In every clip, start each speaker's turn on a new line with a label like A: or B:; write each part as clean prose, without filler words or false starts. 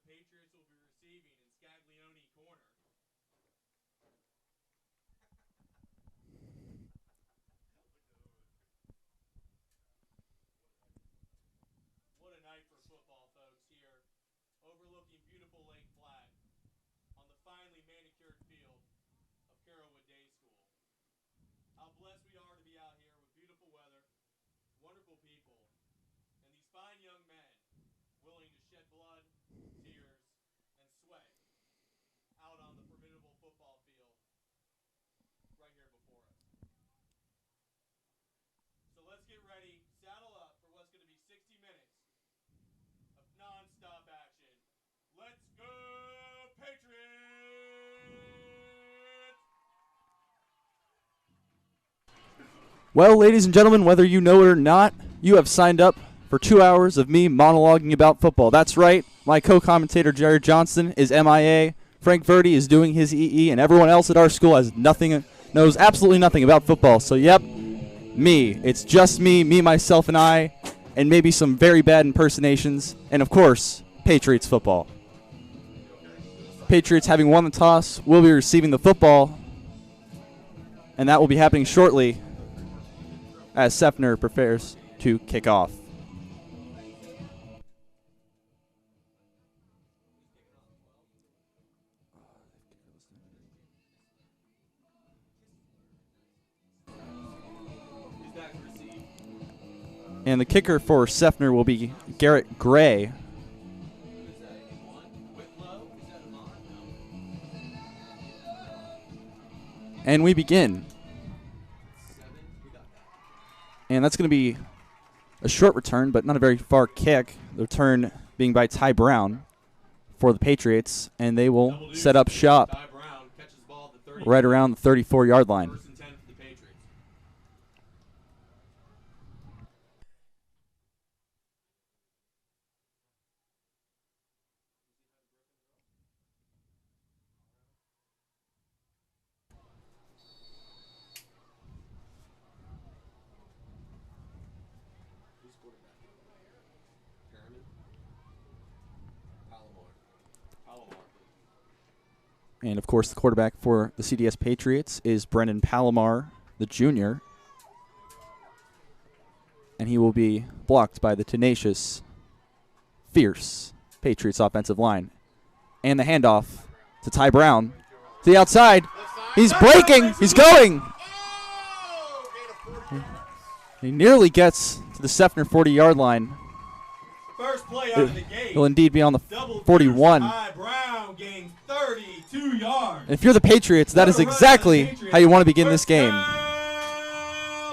A: Patriots will be receiving in Scaglione corner. What a night for football, folks, here, overlooking beautiful Lake Flat on the finely manicured field of Carrollwood Day School. How blessed we are to be out here with beautiful weather, wonderful people, and these fine young men willing to shed blood, tears, and sweat out on the formidable football field right here before us. So let's get ready, saddle up for what's going to be 60 minutes of non-stop action. Let's go, Patriots!
B: Well, ladies and gentlemen, whether you know it or not, you have signed up for 2 hours of me monologuing about football. That's right. My co-commentator, Jerry Johnson, is MIA. Frank Verdi is doing his EE, and everyone else at our school knows absolutely nothing about football. So, yep, me. It's just me, myself, and I, and maybe some very bad impersonations, and, of course, Patriots football. Patriots, having won the toss, will be receiving the football, and that will be happening shortly as Seffner prepares to kick off. And the kicker for Seffner will be Garrett Gray. And we begin. And that's going to be a short return, but not a very far kick. The return being by Ty Brown for the Patriots, and they will set up shop right around the 34-yard line.
A: First and 10
B: And, of course, the quarterback for the CDS Patriots is Brendan Palomar, the junior. And he will be blocked by the tenacious, fierce Patriots offensive line. And the handoff to Ty Brown to the outside. He's breaking. He's going. He nearly gets to the Seffner 40-yard line.
A: First play out of the gate.
B: He'll indeed be on the 41.
A: Ty Brown gained 32 yards.
B: If you're the Patriots, that is exactly how you want to begin this game.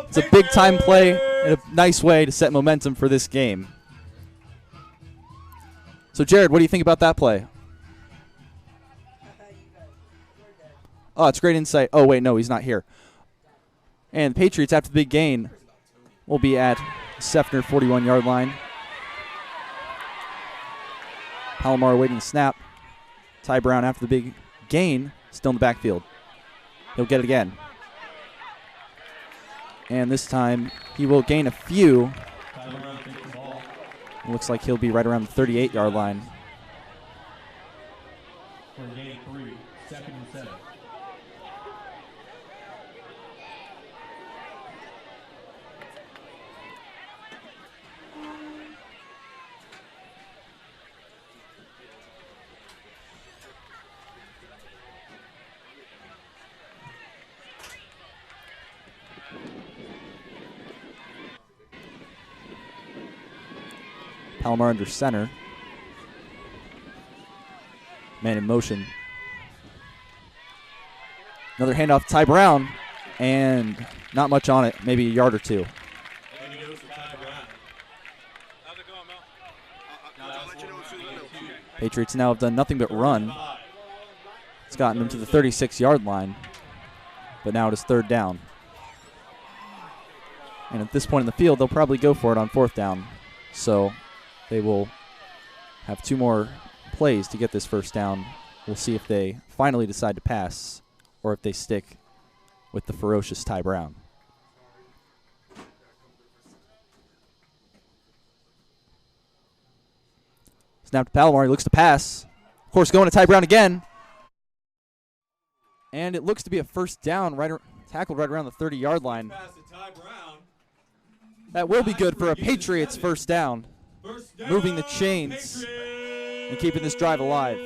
B: It's a big-time play and a nice way to set momentum for this game. So, Jared, what do you think about that play? Oh, it's great insight. Oh, wait, no, he's not here. And the Patriots, after the big gain, will be at Seffner 41-yard line. Palomar waiting to snap. Ty Brown, after the big gain, still in the backfield. He'll get it again. And this time, he will gain a few. It looks like he'll be right around the 38-yard line.
C: For gain 3, 2nd and 7.
B: Palomar under center. Man in motion. Another handoff to Ty Brown, and not much on it, maybe a yard or two. Patriots now have done nothing but run. It's gotten them to the 36-yard line, but now it is 3rd down. And at this point in the field, they'll probably go for it on 4th down. So they will have 2 more plays to get this 1st down. We'll see if they finally decide to pass or if they stick with the ferocious Ty Brown. Snap to Palomar. He looks to pass. Of course, going to Ty Brown again. And it looks to be a 1st down, tackled right around the 30-yard line. That will be good for a Patriots 1st down. Moving the chains and keeping this drive alive.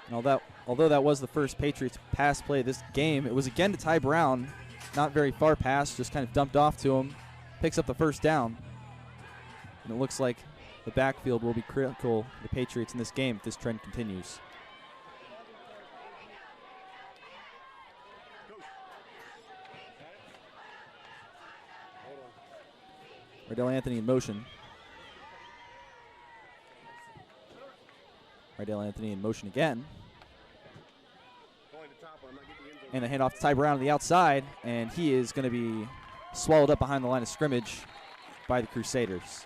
B: And although that was the first Patriots pass play of this game, it was again to Ty Brown. Not very far pass, just kind of dumped off to him. Picks up the 1st down. And it looks like the backfield will be critical for the Patriots in this game if this trend continues. Rydell Anthony in motion. Rydell Anthony in motion again. And a handoff to Ty Brown on the outside, and he is going to be swallowed up behind the line of scrimmage by the Crusaders.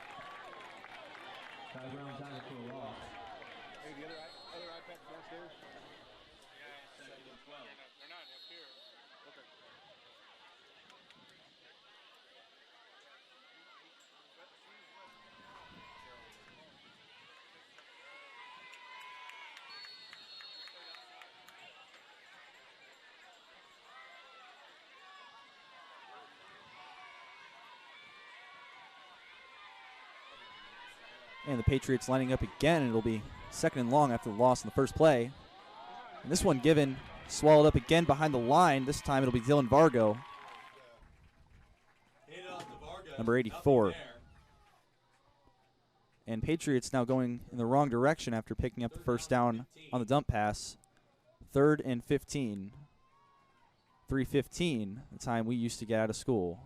B: And the Patriots lining up again, and it'll be 2nd and long after the loss in the first play. And this one given, swallowed up again behind the line. This time it'll be Dylan Vargo, number 84. And Patriots now going in the wrong direction after picking up the 1st down on the dump pass. 3rd and 15. 3:15, the time we used to get out of school.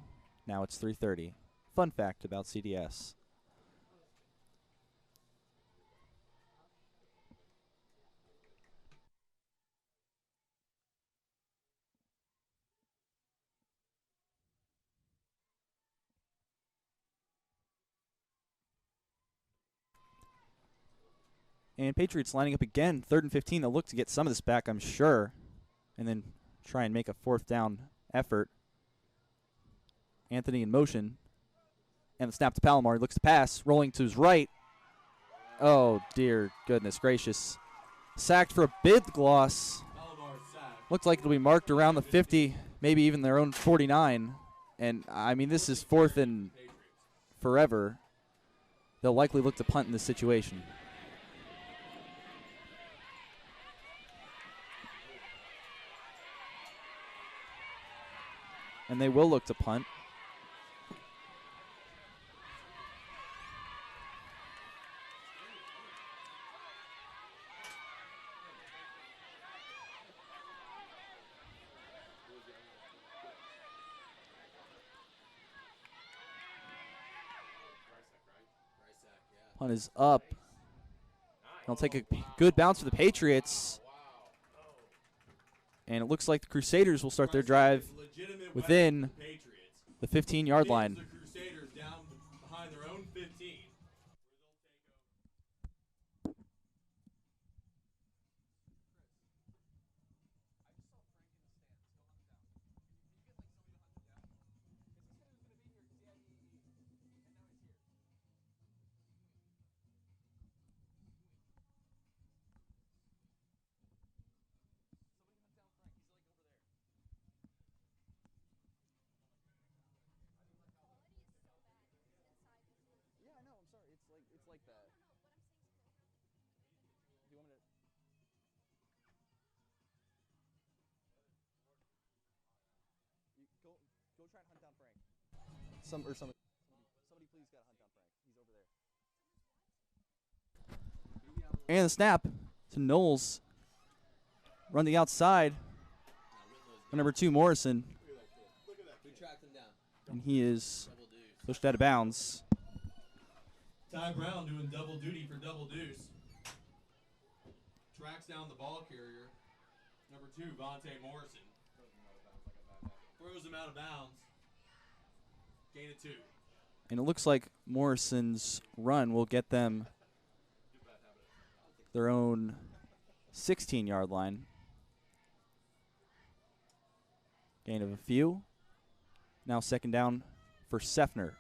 B: Now it's 3:30. Fun fact about CDS. And Patriots lining up again, 3rd and 15. They'll look to get some of this back, I'm sure, and then try and make a 4th down effort. Anthony in motion. And the snap to Palomar. He looks to pass, rolling to his right. Oh, dear goodness gracious. Sacked for a bid gloss. Looks like it'll be marked around the 50, maybe even their own 49. And, I mean, this is 4th and forever. They'll likely look to punt in this situation. And they will look to punt. Punt is up. They'll take a good bounce for the Patriots. And it looks like the Crusaders will start their drive within the 15-yard line.
A: The Crusaders down behind their own 15.
B: It's like that. Do you want me to? Go try and hunt down Frank. Somebody please gotta hunt down Frank. He's over there. And the snap to Knowles. Run the outside. Number 2, Morrison. And he is pushed out of bounds.
A: Ty Brown doing double duty for Double Deuce. Tracks down the ball carrier. Number 2, Vontae Morrison. Throws him out of bounds. Gain of 2.
B: And it looks like Morrison's run will get them their own 16-yard line. Gain of a few. Now 2nd down for Seffner.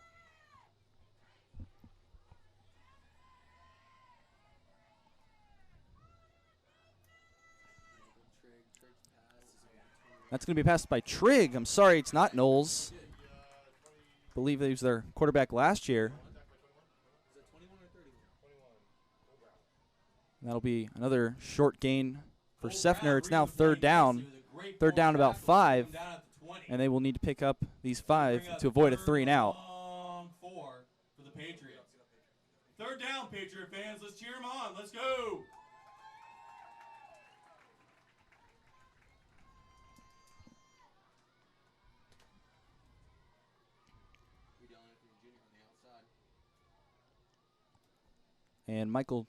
B: That's going to be passed by Trigg. I'm sorry, it's not Knowles. I believe he was their quarterback last year. That'll be another short gain for Seffner. It's now 3rd down. 3rd down about 5. And they will need to pick up these 5 to avoid a 3-and-out.
A: 4 for the Patriots. 3rd down, Patriot fans. Let's cheer them on. Let's go.
B: And Michael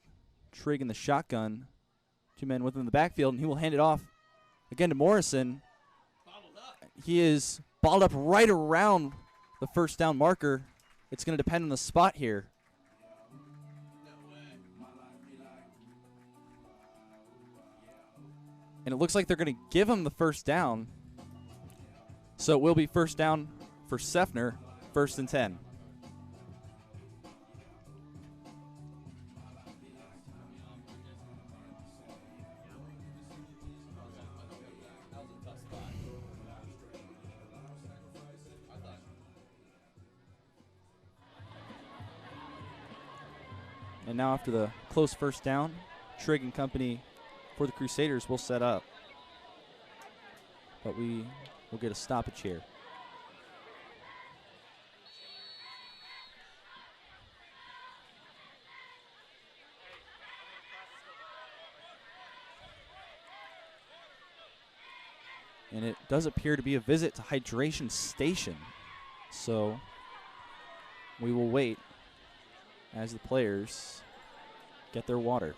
B: Trigg in the shotgun. 2 men with him in the backfield, and he will hand it off again to Morrison. He is balled up right around the 1st down marker. It's going to depend on the spot here. And it looks like they're going to give him the 1st down. So it will be 1st down for Seffner, 1st and 10. And now after the close 1st down, Trigg and company for the Crusaders will set up. But we will get a stoppage here. And it does appear to be a visit to hydration station. So we will wait as the players get their water.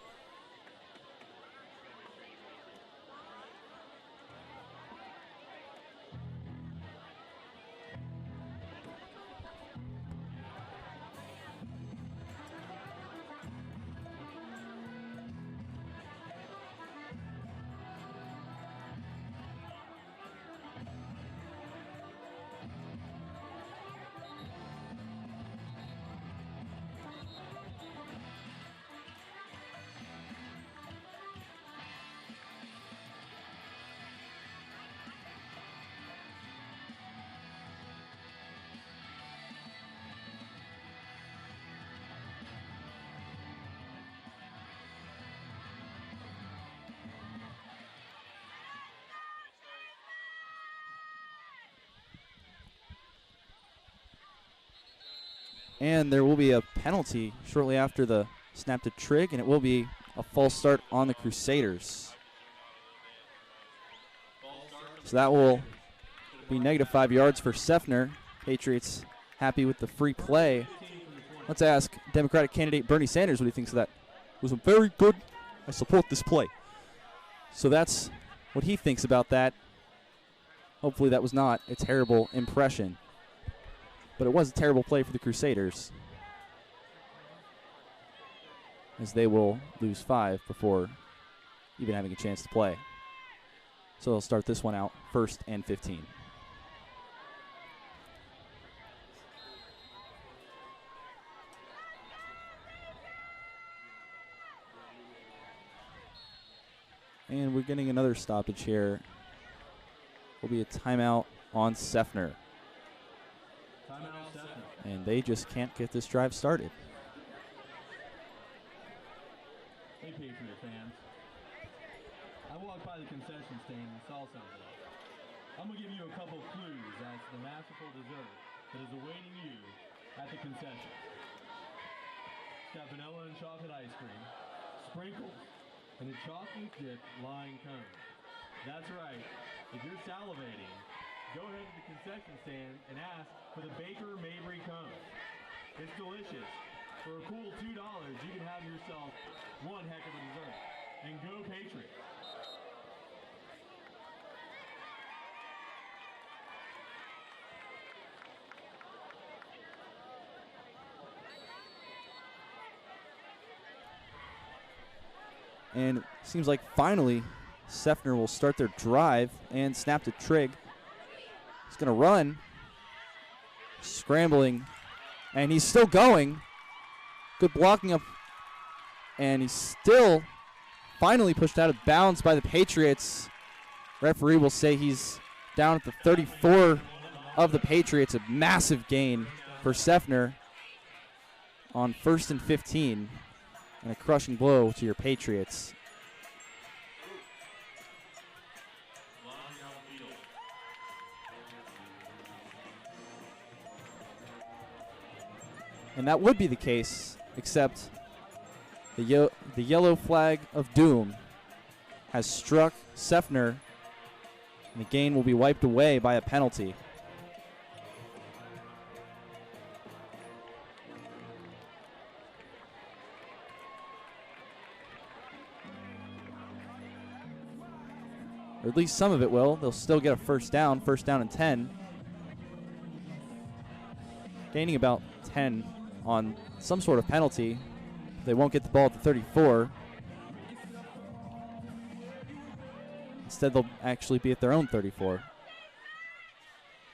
B: And there will be a penalty shortly after the snap to Trigg, and it will be a false start on the Crusaders. So that will be -5 yards for Seffner. Patriots happy with the free play. Let's ask Democratic candidate Bernie Sanders what he thinks of that. It was a very good, I support this play. So that's what he thinks about that. Hopefully that was not a terrible impression. But it was a terrible play for the Crusaders, as they will lose 5 before even having a chance to play. So they'll start this one out 1st and 15. And we're getting another stoppage here. Will be a timeout on Seffner. And they just can't get this drive started.
C: Hey, Patriot fans. I walked by the concession stand and saw something. I'm going to give you a couple clues as to the masterful dessert that is awaiting you at the concession. It's got vanilla and chocolate ice cream, sprinkles, and a chocolate dipped lime cone. That's right. If you're salivating, go ahead to the concession stand and ask for the Baker Mabry cone. It's delicious. For a cool $2, you can have yourself one heck of a dessert. And go Patriots.
B: And it seems like finally Seffner will start their drive and snap to Trigg. He's going to run, scrambling, and he's still going. Good blocking up, and he's still finally pushed out of bounds by the Patriots. Referee will say he's down at the 34 of the Patriots. A massive gain for Seffner on 1st and 15, and a crushing blow to your Patriots. And that would be the case, except the yellow flag of doom has struck Seffner, and the gain will be wiped away by a penalty. Or at least some of it will. They'll still get a first down and 10. Gaining about 10 on some sort of penalty. They won't get the ball at the 34. Instead, they'll actually be at their own 34.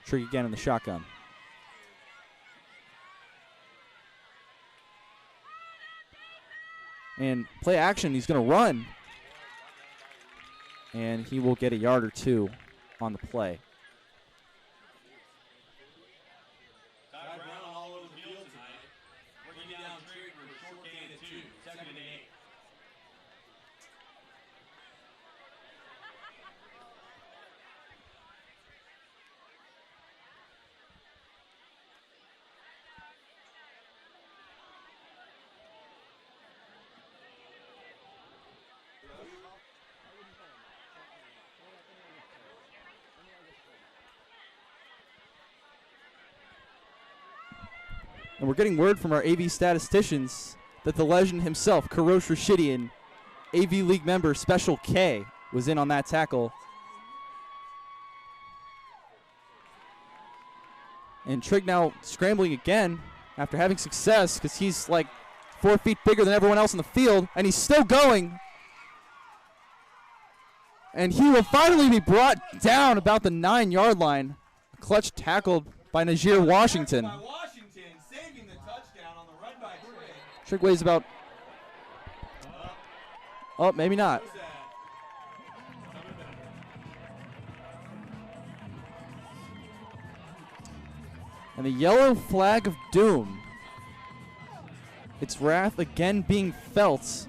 B: Trigg again in the shotgun. And play action, he's going to run. And he will get a yard or 2 on the play. And we're getting word from our AV statisticians that the legend himself, Karosh Rashidian, AV League member Special K, was in on that tackle. And Trigg now scrambling again after having success because he's like 4 feet bigger than everyone else in the field, and he's still going. And he will finally be brought down about the 9-yard line. A clutch tackle by Najir Washington. Trigg weighs about, oh, maybe not. And the yellow flag of doom. Its wrath again being felt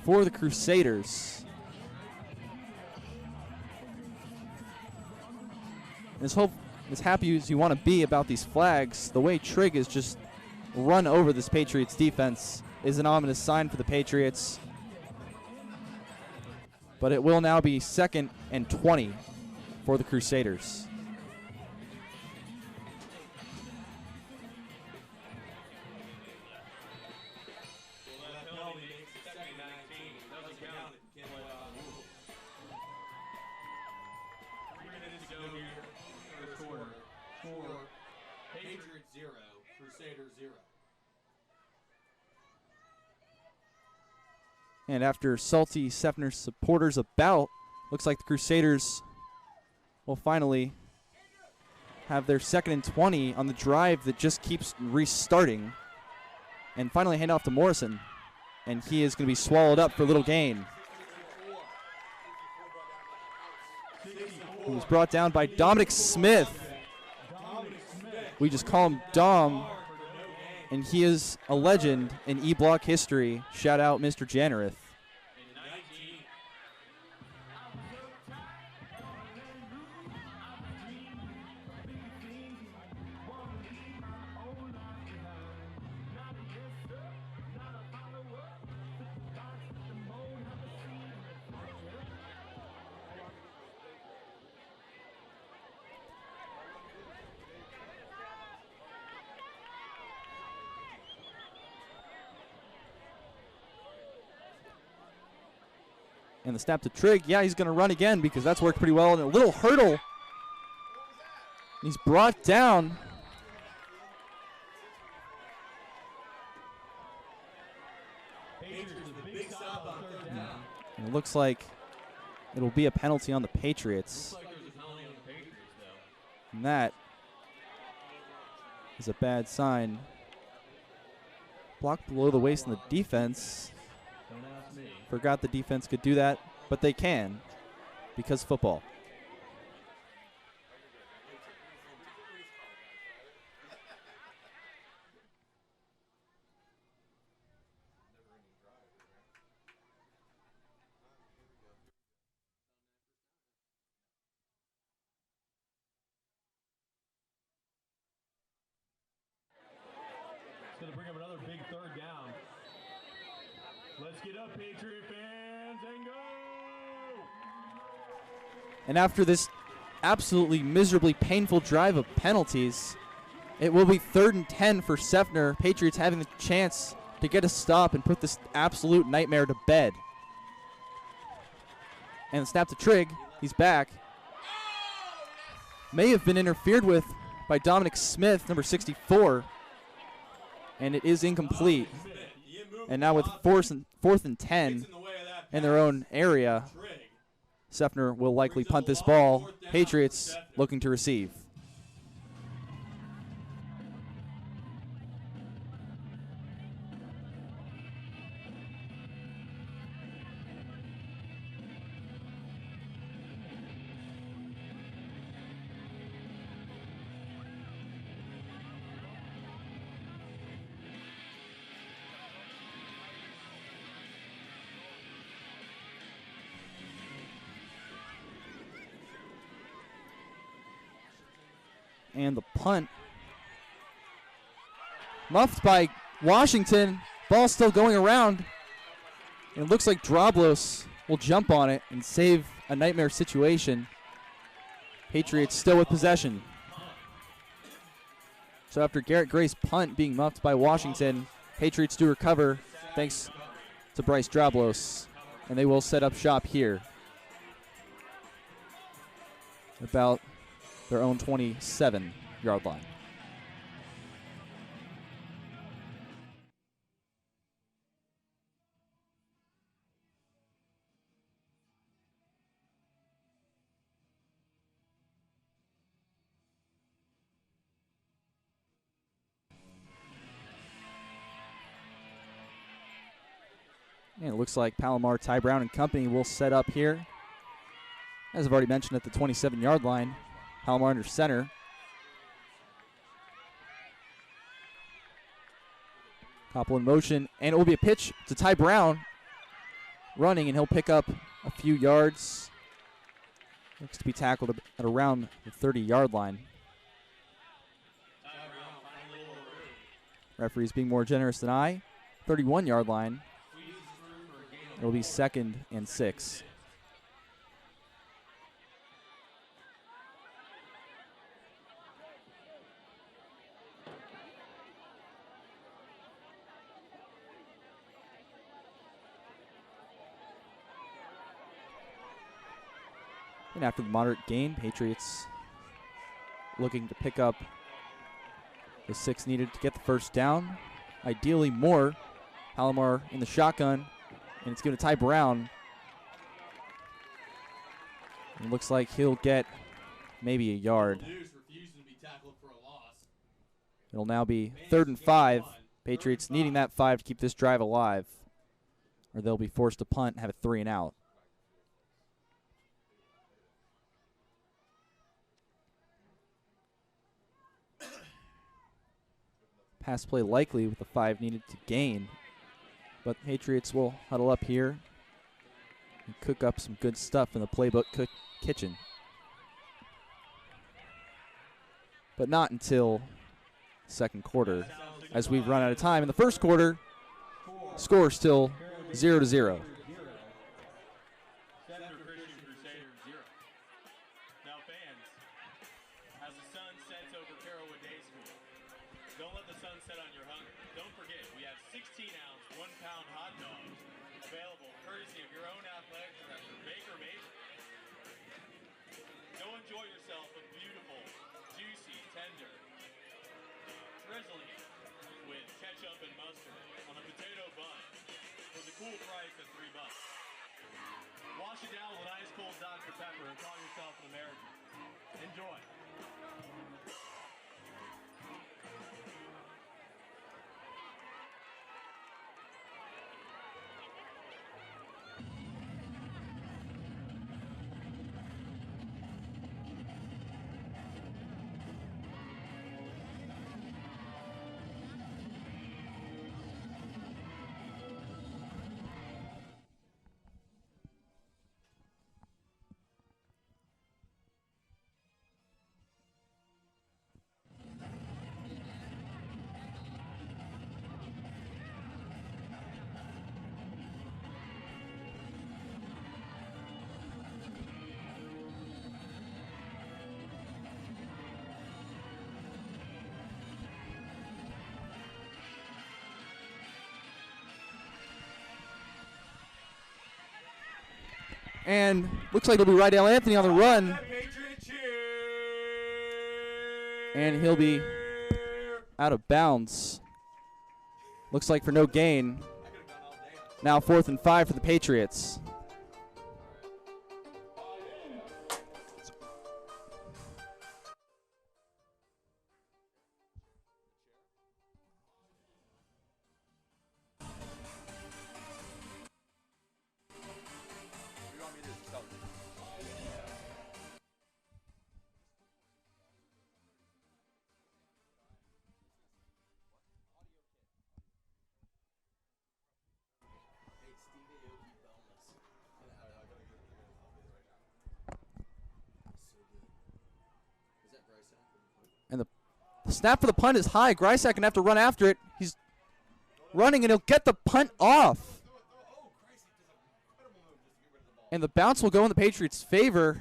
B: for the Crusaders. As happy as you want to be about these flags, the way Trigg is just run over this Patriots defense is an ominous sign for the Patriots. But it will now be 2nd and 20 for the Crusaders.
A: Patriots 0, Crusaders 0.
B: And after salty Seffner supporters about, looks like the Crusaders will finally have their 2nd and 20 on the drive that just keeps restarting. And finally hand off to Morrison. And he is going to be swallowed up for little gain. He was brought down by Dominic Smith. We just call him Dom, and he is a legend in E-Block history. Shout out Mr. Jannereth. And the snap to Trigg. Yeah, he's going to run again because that's worked pretty well. And a little hurdle. He's brought down. And it looks like it'll be a penalty on the Patriots. And that is a bad sign. Blocked below the waist in the defense. Forgot the defense could do that, but they can because football.
C: It's going to bring up another big 3rd down. Let's get up, Patriot fans, and go!
B: And after this absolutely miserably painful drive of penalties, it will be 3rd and 10 for Seffner. Patriots having the chance to get a stop and put this absolute nightmare to bed. And the snap to Trigg. He's back. May have been interfered with by Dominic Smith, number 64. And it is incomplete. And now with 4th and 10 in their own area, Seffner will likely punt this ball. Patriots looking to receive. And the punt muffed by Washington. Ball still going around. And it looks like Droblos will jump on it and save a nightmare situation. Patriots still with possession. So after Garrett Gray's punt being muffed by Washington, Patriots do recover thanks to Bryce Droblos. And they will set up shop here. About their own 27-yard line. And it looks like Palomar, Ty Brown, and company will set up here. As I've already mentioned, at the 27-yard line. Palomar under center. Koppel in motion, and it will be a pitch to Ty Brown. Running, and he'll pick up a few yards. Looks to be tackled at around the 30-yard line. Referees being more generous than I. 31-yard line. It'll be 2nd and 6. And after the moderate gain, Patriots looking to pick up the 6 needed to get the first down. Ideally more. Palomar in the shotgun, and it's going to Ty Brown. It looks like he'll get maybe a yard. It'll now be 3rd and 5. Patriots needing that 5 to keep this drive alive, or they'll be forced to punt and have a 3 and out. Pass play likely with the 5 needed to gain. But the Patriots will huddle up here and cook up some good stuff in the playbook kitchen. But not until second quarter, as we've run out of time. In the first quarter, score still 0-0.
C: Wash it down with ice cold Dr. Pepper and call yourself an American. Enjoy.
B: And looks like it'll be Rydell Anthony on the run. And he'll be out of bounds. Looks like for no gain. Now 4th and 5 for the Patriots. And the snap for the punt is high. Grysak going to have to run after it. He's running, and he'll get the punt off. And the bounce will go in the Patriots' favor.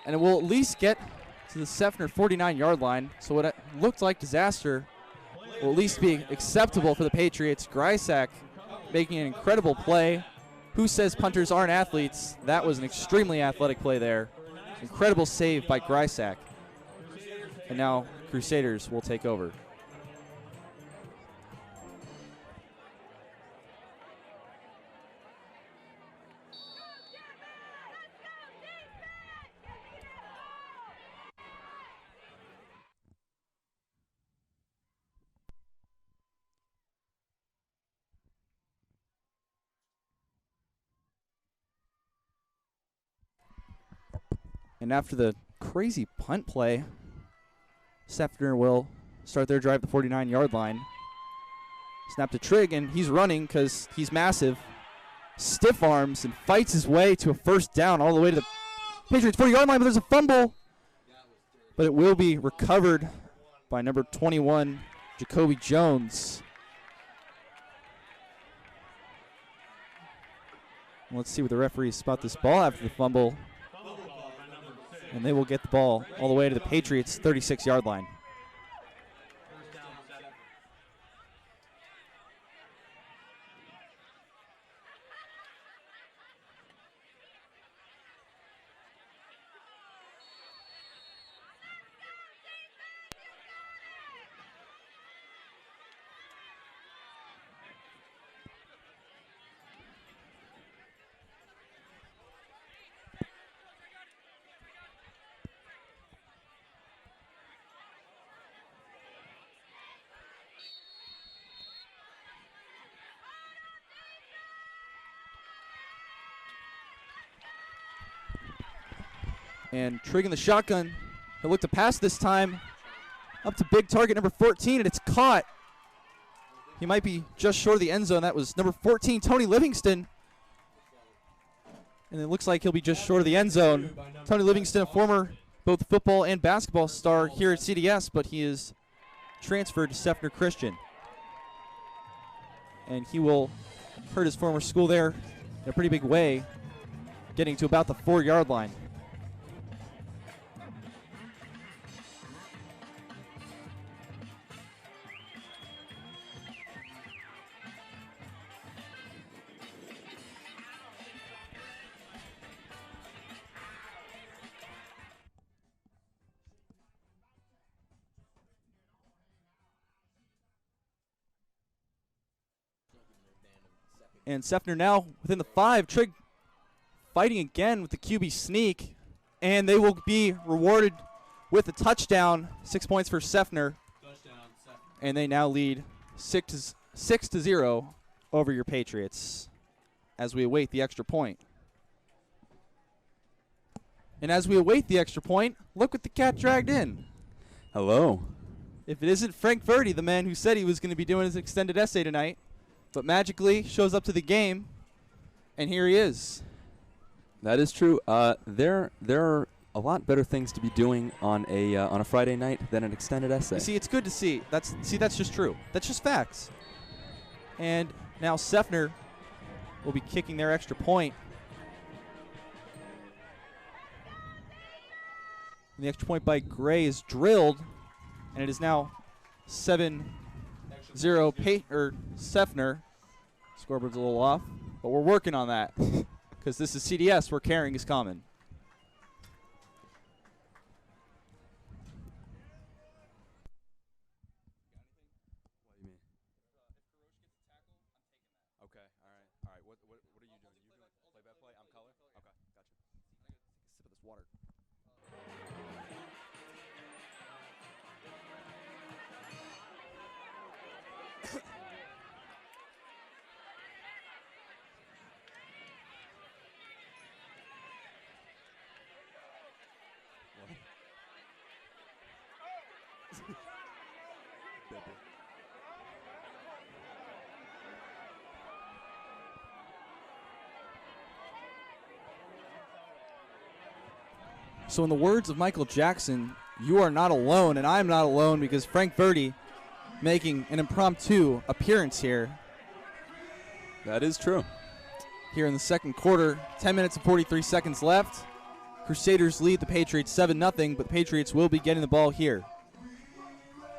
B: And it will at least get to the Seffner 49-yard line. So what it looked like disaster will at least be acceptable for the Patriots. Grysak making an incredible play. Who says punters aren't athletes? That was an extremely athletic play there. Incredible save by Grysak. And now Crusaders will take over. And after the crazy punt play, Seffner will start their drive at the 49-yard line. Snap to Trigg, and he's running because he's massive. Stiff arms and fights his way to a first down all the way to the Patriots 40-yard line, but there's a fumble. But it will be recovered by by number 21, Jacoby Jones. Let's see what the referees spot this ball after the fumble. And they will get the ball all the way to the Patriots' 36-yard line. And triggering the shotgun. He'll look to pass this time. Up to big target number 14, and it's caught. He might be just short of the end zone. That was number 14, Tony Livingston. And it looks like he'll be just short of the end zone. Tony Livingston, a former both football and basketball star here at CDS, but he is transferred to Seffner Christian. And he will hurt his former school there in a pretty big way, getting to about the 4-yard line. And Seffner now within the 5. Trigg fighting again with the QB sneak. And they will be rewarded with a touchdown. 6 points for Seffner. And they now lead 6-0 over your Patriots as we await the extra point. And as we await the extra point, look what the cat dragged in.
D: Hello.
B: If it isn't Frank Verdi, the man who said he was going to be doing his extended essay tonight, but magically shows up to the game, and here he is.
D: That is true. There are a lot better things to be doing on a Friday night than an extended essay.
B: You see, it's good to see. That's just true. That's just facts. And now Seffner will be kicking their extra point. And the extra point by Gray is drilled, and it is now 7-0 Seffner. Scoreboard's a little off, but we're working on that because this is CDS where caring is common.
D: What do you mean? Okay, all right. What are you doing? You doing play-by-play? I'm color? Okay, gotcha.
B: Sip of this water. So in the words of Michael Jackson, you are not alone, and I'm not alone because Frank Verdi making an impromptu appearance here.
D: That is true.
B: Here in the second quarter, 10 minutes and 43 seconds left. Crusaders lead the Patriots 7-0, but the Patriots will be getting the ball here.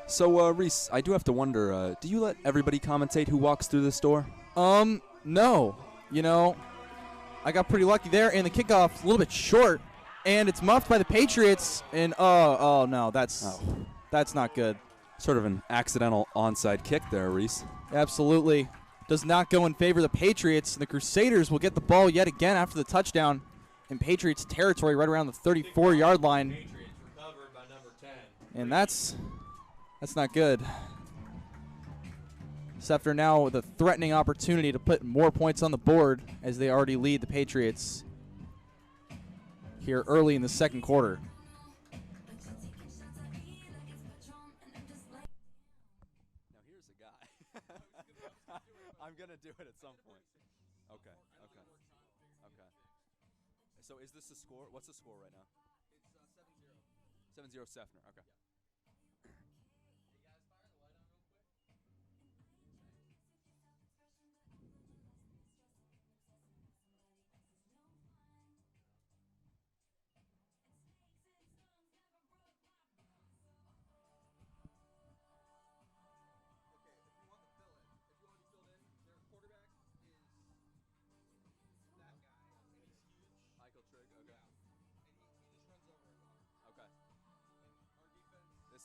D: So, Reese, I do have to wonder, do you let everybody commentate who walks through this door?
B: No. You know, I got pretty lucky there, and the kickoff a little bit short, and it's muffed by the Patriots, and oh no, that's not good.
D: Sort of an accidental onside kick there, Reese.
B: Absolutely. Does not go in favor of the Patriots. The Crusaders will get the ball yet again after the touchdown in Patriots territory right around the 34-yard line. And that's not good. Seffner now with a threatening opportunity to put more points on the board as they already lead the Patriots here early in the second quarter.
D: Now here's a guy. I'm going to do it at some point. Okay. So is this the score? What's the score right now? It's 7-0. 7-0 Seffner. Okay.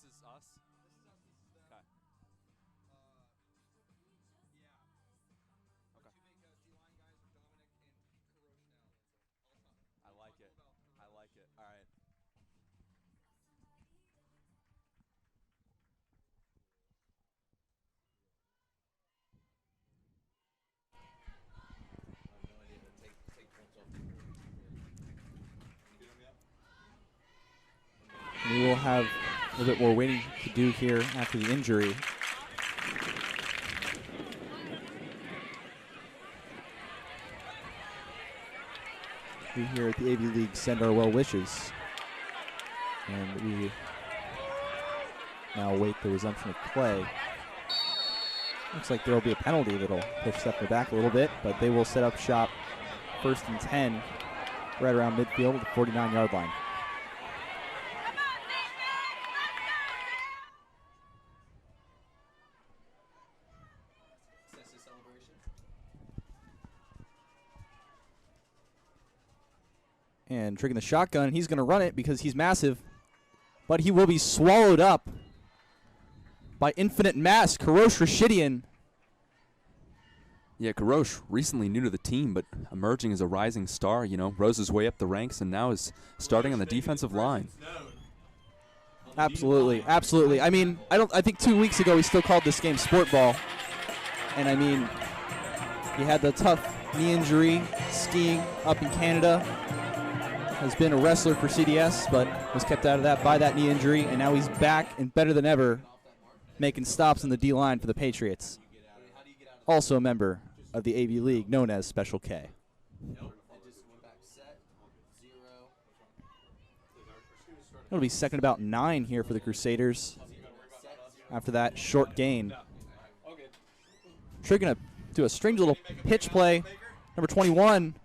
D: This is us? Okay. Okay. I like it. I like it. All right.
B: We will have a little bit more waiting to do here after the injury. We here at the AV League send our well wishes. And we now await the resumption of play. Looks like there will be a penalty that'll push Seffner back a little bit, but they will set up shop 1st and 10 right around midfield at the 49-yard line. And triggering the shotgun, he's going to run it because he's massive. But he will be swallowed up by infinite mass, Karosh Rashidian.
D: Yeah, Karosh, recently new to the team, but emerging as a rising star, you know, rose his way up the ranks and now is starting on the defensive line.
B: Absolutely, absolutely. I mean, I think 2 weeks ago he still called this game sport ball. And I mean, he had the tough knee injury, skiing up in Canada. Has been a wrestler for CDS, but was kept out of that by that knee injury, and now he's back and better than ever, making stops in the D-line for the Patriots. Also a member of the AV League, known as Special K. It'll be second about 9 here for the Crusaders after that short gain. They're going to do a strange little pitch play. Number 21.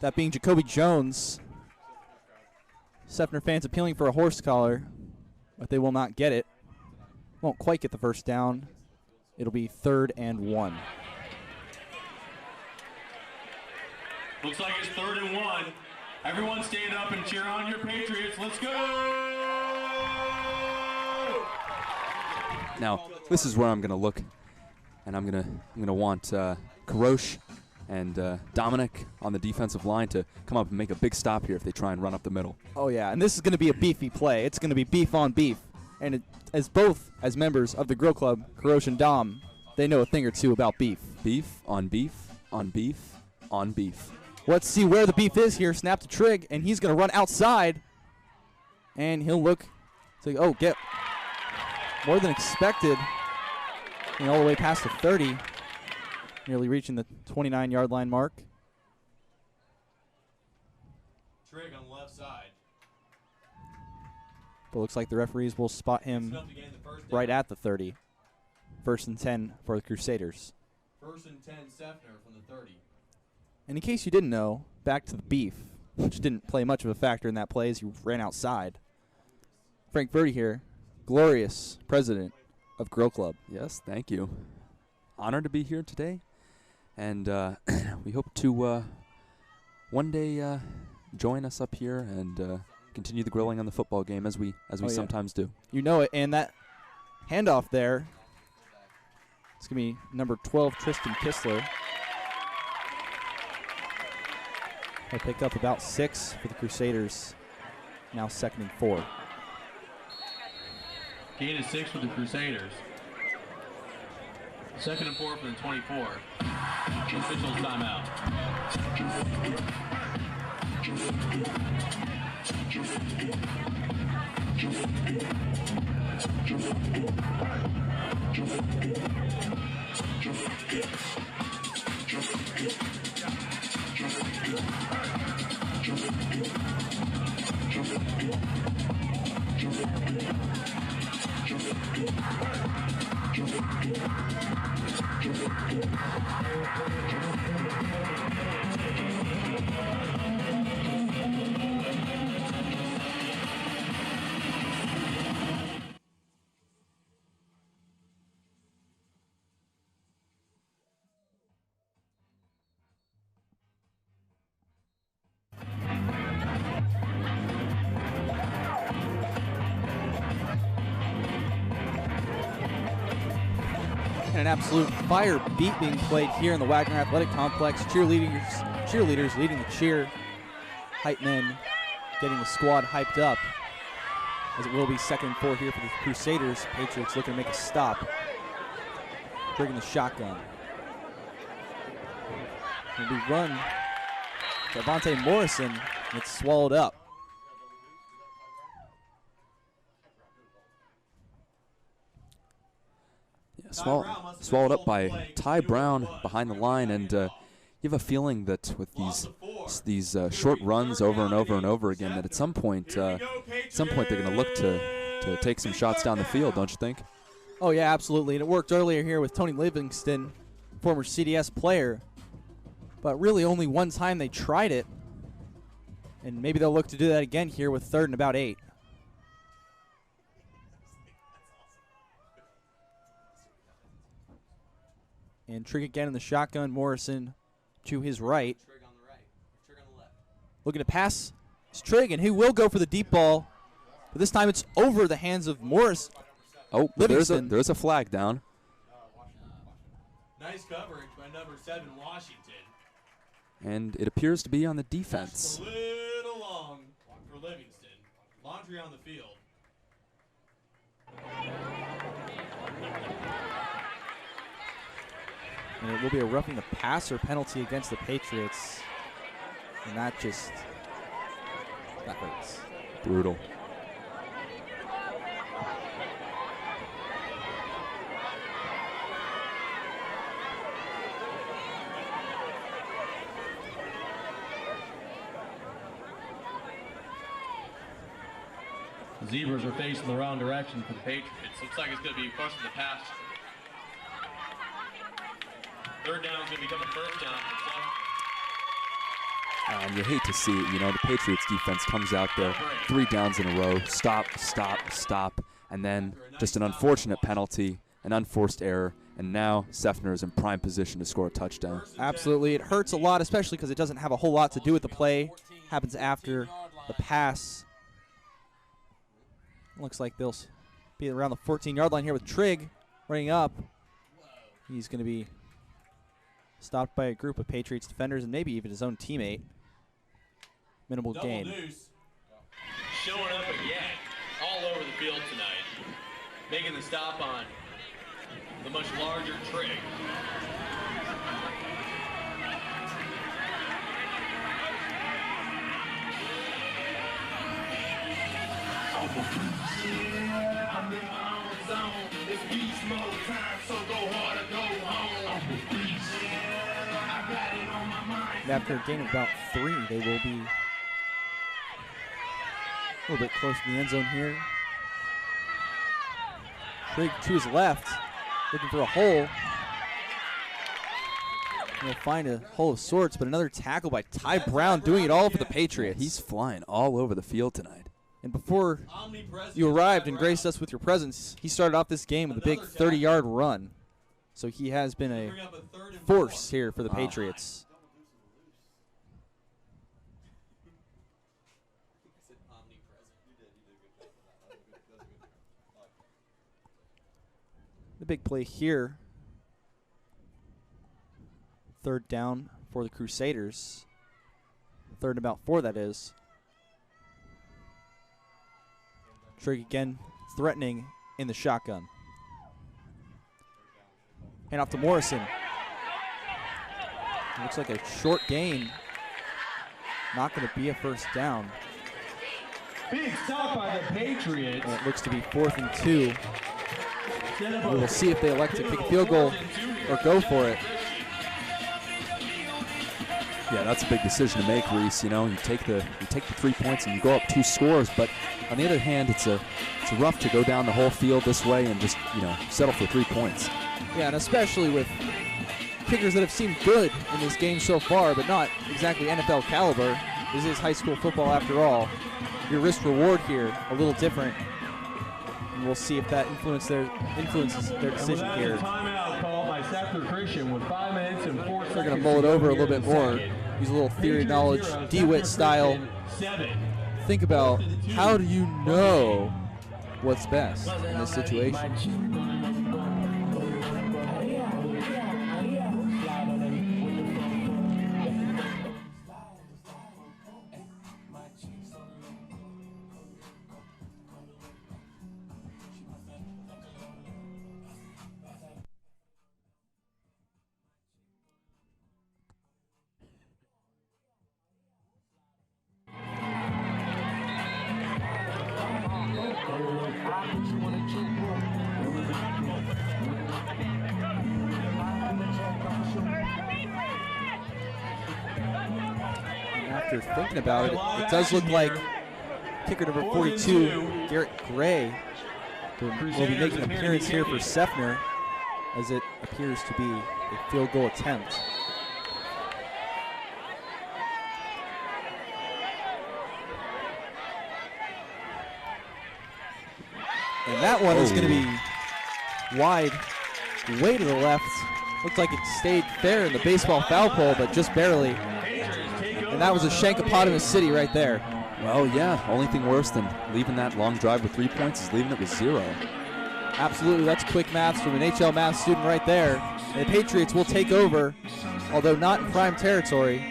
B: That being Jacoby Jones. Seffner fans appealing for a horse collar, but they will not get it. Won't quite get the first down. It'll be 3rd and 1.
C: Looks like it's 3rd and 1. Everyone stand up and cheer on your Patriots. Let's go!
D: Now, this is where I'm going to look, and I'm going to want Karosh and Dominic on the defensive line to come up and make a big stop here if they try and run up the middle.
B: Oh, yeah, and this is going to be a beefy play. It's going to be beef on beef. And as both as members of the Grill Club, Karosh and Dom, they know a thing or two about beef.
D: Beef on beef on beef on beef.
B: Let's see where the beef is here. Snap to Trigg, and he's going to run outside. And he'll look to, get more than expected. All the way past the 30. Nearly reaching the 29-yard line mark.
A: Trigg on the left side.
B: But looks like the referees will spot him right at the 30. 1st and 10 for the Crusaders.
A: 1st and 10, Seffner from the 30.
B: And in case you didn't know, back to the beef, which didn't play much of a factor in that play as you ran outside. Frank Verdi here, glorious president of Grill Club.
D: Yes, thank you. Honored to be here today. And we hope to one day join us up here and continue the grilling on the football game as we sometimes do.
B: You know it, and that handoff there, it's going to be number 12, Tristan Kistler. He'll pick up about 6 for the Crusaders, now 2nd and 4.
C: Gain is 6 for the Crusaders. 2nd and 4 for the 24. Officials timeout.
B: And an absolute fire beat being played here in the Wagner Athletic Complex. Cheerleaders leading the cheer. Hype men getting the squad hyped up, as it will be 2nd and 4 here for the Crusaders. Patriots looking to make a stop. Bringing the shotgun. It'll be run. Javante Morrison gets swallowed up.
D: Yeah, swallowed up by Ty Brown behind the line, and you have a feeling that with these short runs over and over and over again, that at some point they're going to look to take some shots down the field, don't you think?
B: Oh yeah, absolutely. And it worked earlier here with Tony Livingston, former CDS player, but really only one time they tried it, and maybe they'll look to do that again here with 3rd and about 8. And Trigg again in the shotgun. Morrison to his right.
A: Trigg on the right. Trigg on the left.
B: Looking to pass. It's Trigg, and he will go for the deep ball. But this time it's over the hands of Morris.
D: Oh,
B: Livingston.
D: there's a flag down.
A: Nice coverage by number 7, Washington.
D: And it appears to be on the defense.
A: Just a little long for Livingston. Laundry on the field.
B: And it will be a roughing the passer penalty against the Patriots. And that hurts.
D: Brutal.
C: The Zebras are facing the wrong direction for the Patriots. Looks like it's going to be pushing the pass. 3rd down is going to become a 1st down.
D: And you hate to see it, the Patriots defense comes out there, 3 downs in a row, stop, and then just an unfortunate penalty, an unforced error, and now Seffner is in prime position to score a touchdown.
B: Absolutely. It hurts a lot, especially because it doesn't have a whole lot to do with the play. Happens after the pass. Looks like they'll be around the 14-yard line here with Trigg running up. He's going to be stopped by a group of Patriots defenders and maybe even his own teammate. Minimal gain.
A: Deuce.
C: Showing up again all over the field tonight. Making the stop on the much larger Trigg.
B: And after a gain of about 3, they will be a little bit close to the end zone here. Trigg to his left, looking for a hole. He'll find a hole of sorts, but another tackle by Ty Brown doing it all for the Patriots.
D: He's flying all over the field tonight.
B: And before you arrived and graced us with your presence, he started off this game with a big 30-yard run. So he has been a force here for the Patriots. The big play here. 3rd down for the Crusaders. 3rd and about 4, that is. Trigg again threatening in the shotgun. Hand off to Morrison. Looks like a short gain. Not going to be a 1st down.
C: Big stop by the Patriots.
B: And it looks to be 4th and 2. We will see if they elect to kick a field goal or go for it.
D: Yeah, that's a big decision to make, Reese. You take the 3 points and you go up 2 scores, but on the other hand, it's rough to go down the whole field this way and just settle for 3 points.
B: Yeah, and especially with kickers that have seemed good in this game so far, but not exactly NFL caliber. This is high school football after all. Your risk reward here a little different. And we'll see if that influences their decision here.
C: Timeout called by Seffner Christian with 5 minutes and 4 seconds.
B: They're going to mull it over a little bit more. Use a little theory of knowledge, DeWitt style. Think about how do you know what's best in this situation. after thinking about it, it does look like kicker number 42, Garrett Gray, will be making an appearance here for Seffner, as it appears to be a field goal attempt. And that one is going to be wide, way to the left. Looked like it stayed fair in the baseball foul pole, but just barely. And that was a Shankopotamus City right there.
D: Well, yeah, only thing worse than leaving that long drive with 3 points is leaving it with 0.
B: Absolutely, that's quick maths from an HL math student right there. And the Patriots will take over, although not in prime territory,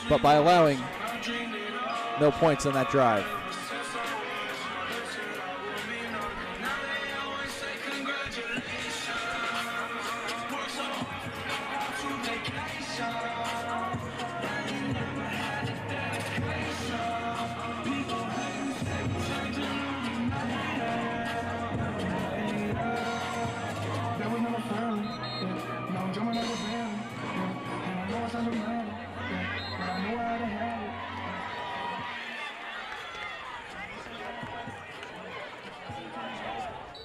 B: but by allowing no points on that drive.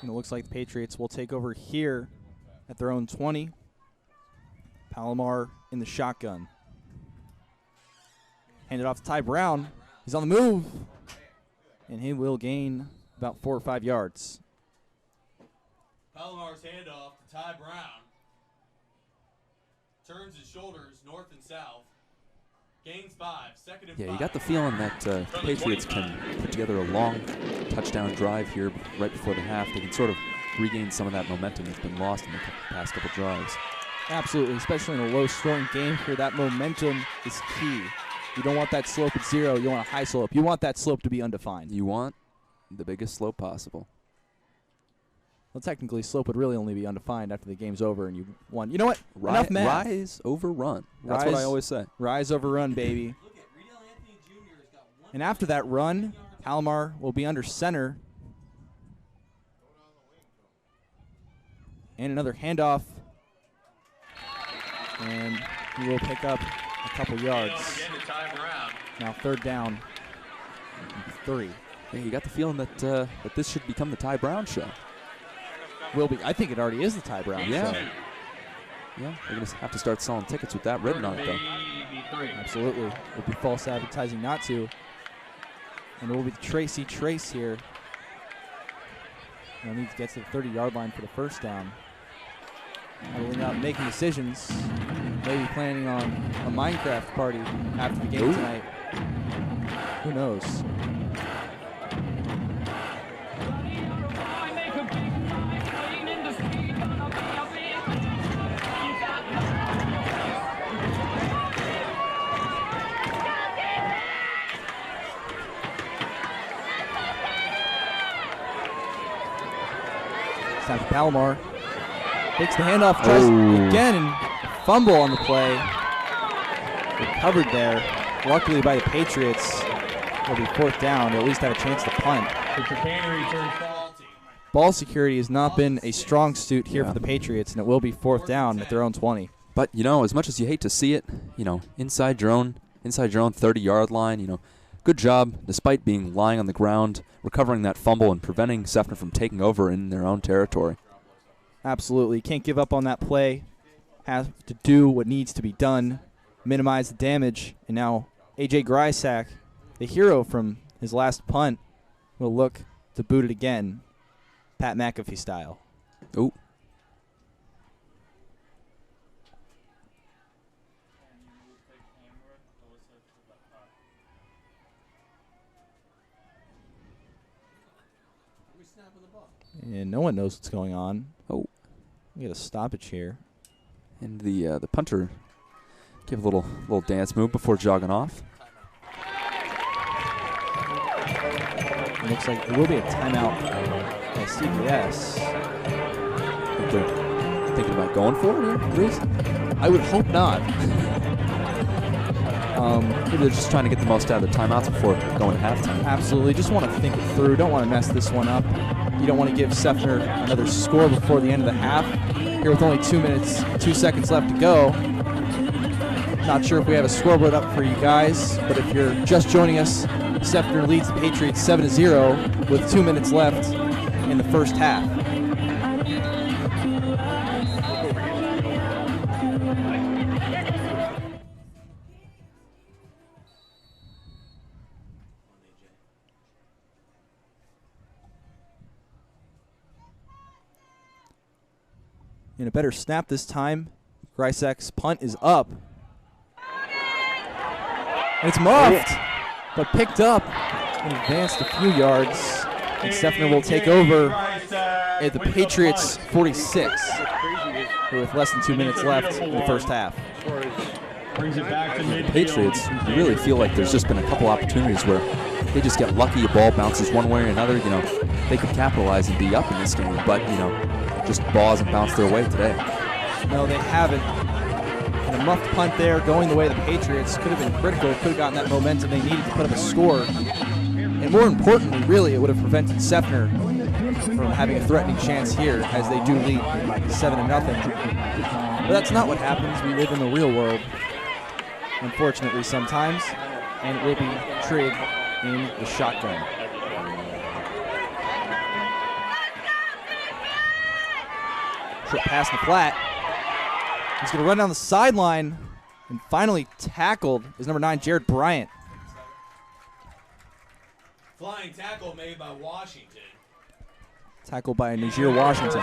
B: And it looks like the Patriots will take over here at their own 20. Palomar in the shotgun. Handed off to Ty Brown. He's on the move. And he will gain about 4 or 5 yards.
A: Palomar's handoff to Ty Brown. Turns his shoulders north and south. Gains 5, second and 5.
D: Yeah, you got the feeling that the Patriots can put together a long touchdown drive here right before the half. They can sort of regain some of that momentum that's been lost in the past couple drives.
B: Absolutely, especially in a low-scoring game here. That momentum is key. You don't want that slope at 0. You want a high slope. You want that slope to be undefined.
D: You want the biggest slope possible.
B: Well, technically, slope would really only be undefined after the game's over and you won. You know what? Enough math.
D: Rise over run. That's what I always say.
B: Rise over run, baby. And after that run, Palomar will be under center. And another handoff. And he will pick up a couple yards. Now 3rd down. 3.
D: Yeah, you got the feeling that that this should become the Ty Brown show.
B: Will be. I think it already is the Ty Brown show.
D: Yeah, they're going to have to start selling tickets with that written on it, though.
B: Absolutely. It would be false advertising not to. And it will be Tracy Trace here. He'll need to get to the 30-yard line for the first down. Rolling out, making decisions. Maybe planning on a Minecraft party after the game tonight. Who knows? Time for Palomar. Takes the handoff, tries again, and fumble on the play. Recovered there, luckily by the Patriots. It'll be 4th down, or at least have a chance to punt. Ball security has not been a strong suit here for the Patriots, and it will be 4th down at their own 20.
D: But, you know, as much as you hate to see it, you know, inside your own 30-yard line, you know, good job, despite being lying on the ground, recovering that fumble and preventing Seffner from taking over in their own territory.
B: Absolutely. Can't give up on that play. Have to do what needs to be done, minimize the damage. And now A.J. Grysack, the hero from his last punt, will look to boot it again, Pat McAfee style.
D: Ooh.
B: And no one knows what's going on.
D: Oh.
B: We get a stoppage here.
D: And the punter give a little dance move before jogging off.
B: It looks like there will be a timeout by CBS.
D: Think they're thinking about going for it here, Reese?
B: I would hope not.
D: Maybe they're just trying to get the most out of the timeouts before going to halftime.
B: Absolutely. Just want to think it through. Don't want to mess this one up. You don't want to give Seffner another score before the end of the half. Here with only 2 minutes, 2 seconds left to go. Not sure if we have a scoreboard up for you guys, but if you're just joining us, Seffner leads the Patriots 7-0 with 2 minutes left in the first half. And a better snap this time. Grysek's punt is up. And it's muffed, but picked up and advanced a few yards. And Seffner will take over at the Patriots 46 with less than 2 minutes left in the first half.
C: Brings it back to midfield.
D: The Patriots, you really feel like there's just been a couple opportunities where they just get lucky, a ball bounces one way or another. You know, they could capitalize and be up in this game, but, you know, just balls and bounce their way today.
B: No, they haven't. And a muffed punt there going the way of the Patriots could have been critical. Could have gotten that momentum they needed to put up a score. And more importantly, really, it would have prevented Seffner from having a threatening chance here as they do lead 7-0. But that's not what happens. We live in the real world, unfortunately, sometimes. And it will be Trigg in the shotgun. Short pass in the flat. He's going to run down the sideline and finally tackled is number 9, Jared Bryant.
A: Flying tackle made by Washington.
B: Tackled by Najir Washington.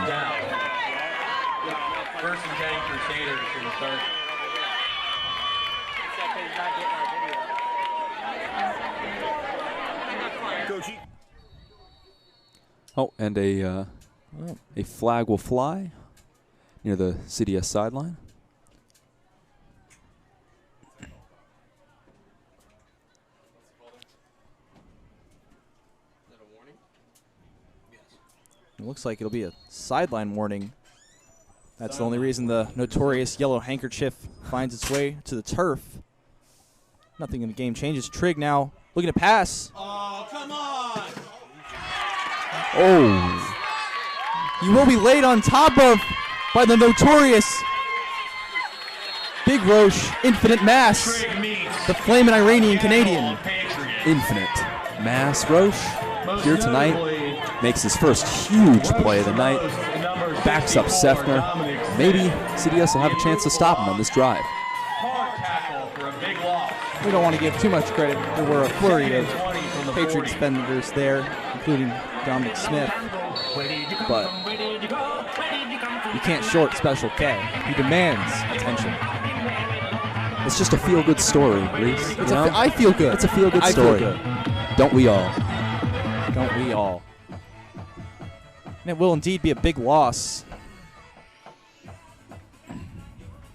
C: First and 10 Crusaders in the third.
D: Oh, and a flag will fly near the CDS sideline.
B: It looks like it'll be a sideline warning. That's the only reason the notorious yellow handkerchief finds its way to the turf. Nothing in the game changes. Trigg now looking to pass.
A: Oh, come on!
B: Oh. He will be laid on top of by the notorious Big Roche Infinite Mass, the flaming Iranian Canadian.
D: Infinite Mass Roche here tonight makes his first huge play of the night, backs up Seffner. Maybe CDS will have a chance to stop him on this drive.
B: We don't want to give too much credit. There were a flurry of Patriots defenders there, including Dominic Smith, but you can't short Special K. He demands attention.
D: It's just a feel-good story, Reese.
B: I feel good.
D: It's a feel-good story.
B: Feel good.
D: Don't we all?
B: Don't we all? And it will indeed be a big loss.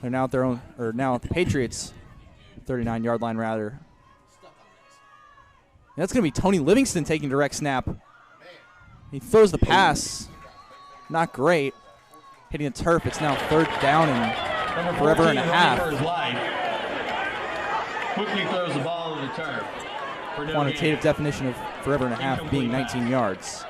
B: They're now at their own, or now at the Patriots 39-yard line, rather. And that's going to be Tony Livingston taking direct snap. He throws the pass. Not great. Hitting the turf. It's now 3rd down and forever and a half.
C: Quickly throws the ball to the turf.
B: Quantitative definition of forever and a half being 19 yards.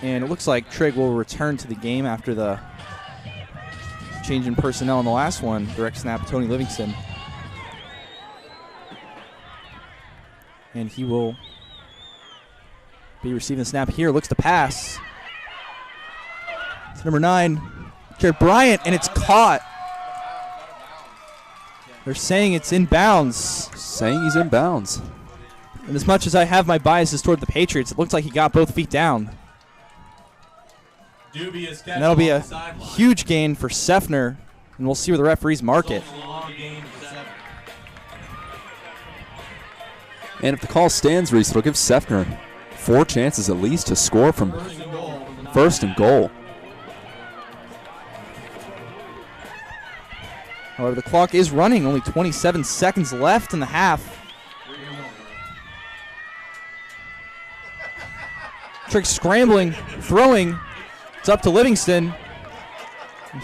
B: And it looks like Trigg will return to the game after the change in personnel in the last one. Direct snap, Tony Livingston. And he will be receiving the snap here. Looks to pass. It's number 9, Jared Bryant, and it's caught. They're saying it's in bounds.
D: Saying he's in bounds.
B: And as much as I have my biases toward the Patriots, it looks like he got both feet down. And that'll be a huge gain for Seffner, and we'll see where the referees mark it.
D: And if the call stands, Reese, it'll give Seffner 4 chances at least to score from first and goal.
B: However, the clock is running, only 27 seconds left in the half. Trigg scrambling, throwing. It's up to Livingston.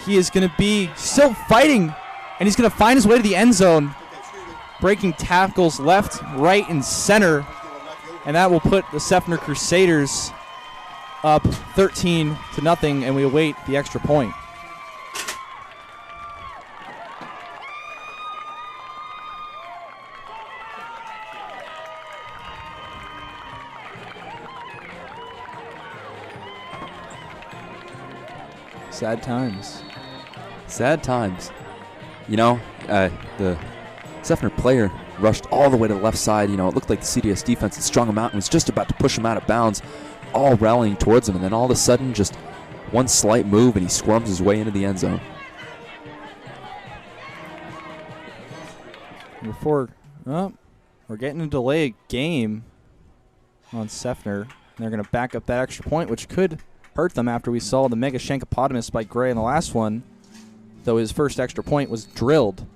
B: He is going to be still fighting, and he's going to find his way to the end zone, breaking tackles left, right, and center, and that will put the Seffner Crusaders up 13-0, and we await the extra point. Sad times.
D: Sad times. You know, the Seffner player rushed all the way to the left side. You know, it looked like the CDS defense had strung him out and was just about to push him out of bounds, all rallying towards him. And then all of a sudden, just one slight move, and he squirms his way into the end zone.
B: Before, we're getting a delay game on Seffner. They're going to back up that extra point, which could hurt them after we saw the mega shankopotamus by Gray in the last one, though his first extra point was drilled.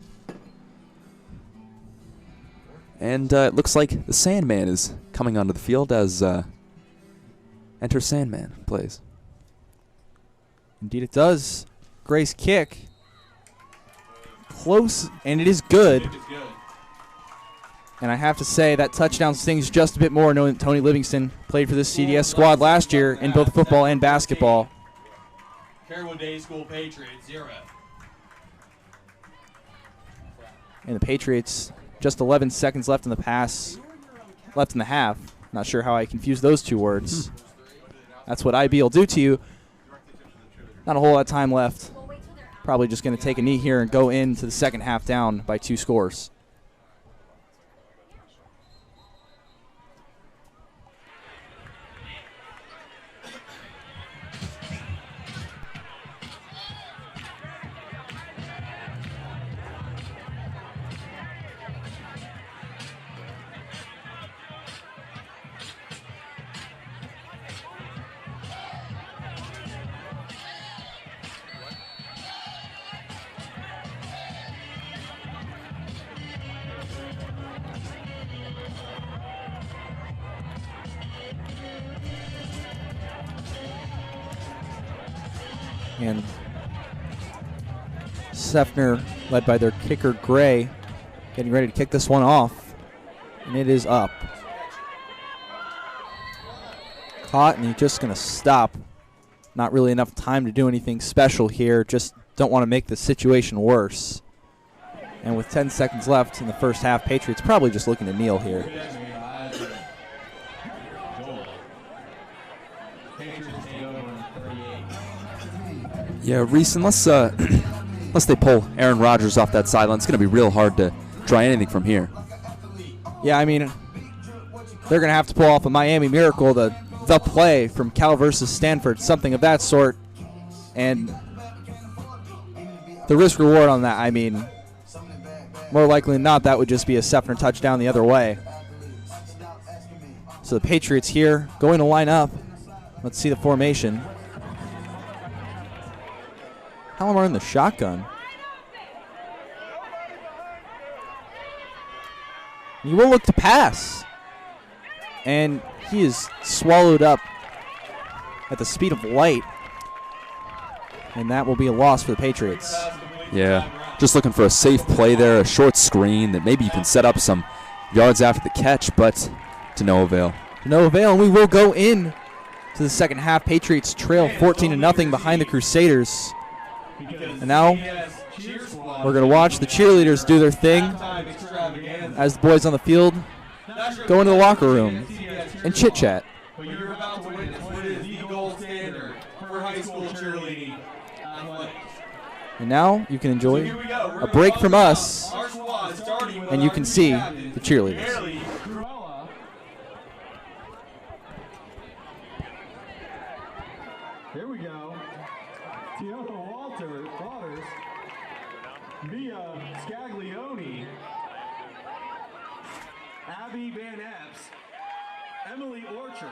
D: And it looks like the Sandman is coming onto the field as Enter Sandman plays.
B: Indeed it does. Gray's kick. Close, and it is good. And I have to say that touchdown stings just a bit more, knowing that Tony Livingston played for this CDS squad last year in both football and basketball.
A: Carrollwood Day School Patriots 0.
B: And the Patriots, just 11 seconds left in the half. Not sure how I confused those two words. That's what IB will do to you. Not a whole lot of time left. Probably just going to take a knee here and go into the second half down by 2 scores. And Seffner, led by their kicker Gray, getting ready to kick this one off. And it is up. Caught, and he's just going to stop. Not really enough time to do anything special here. Just don't want to make the situation worse. And with 10 seconds left in the first half, Patriots probably just looking to kneel here.
D: Yeah, Reese, unless they pull Aaron Rodgers off that sideline, it's going to be real hard to try anything from here.
B: Yeah, I mean, they're going to have to pull off a Miami Miracle, the play from Cal versus Stanford, something of that sort. And the risk reward on that, I mean, more likely than not, that would just be a Seffner touchdown the other way. So the Patriots here going to line up. Let's see the formation. Palomar in the shotgun. He will look to pass. And he is swallowed up at the speed of light. And that will be a loss for the Patriots.
D: Yeah, just looking for a safe play there, a short screen that maybe you can set up some yards after the catch, but to no avail.
B: To no avail, and we will go in to the second half. Patriots trail 14-0 behind the Crusaders. And now we're going to watch the cheerleaders do their thing as the boys on the field go into the locker room and chit-chat.
A: You're about to witness what is the gold standard for high school cheerleading athletics.
B: And now you can enjoy a break from us, and you can see the cheerleaders.
C: Here we go. Tiona Waters, Mia Scaglione, Abby Van Epps, Emily Orchard,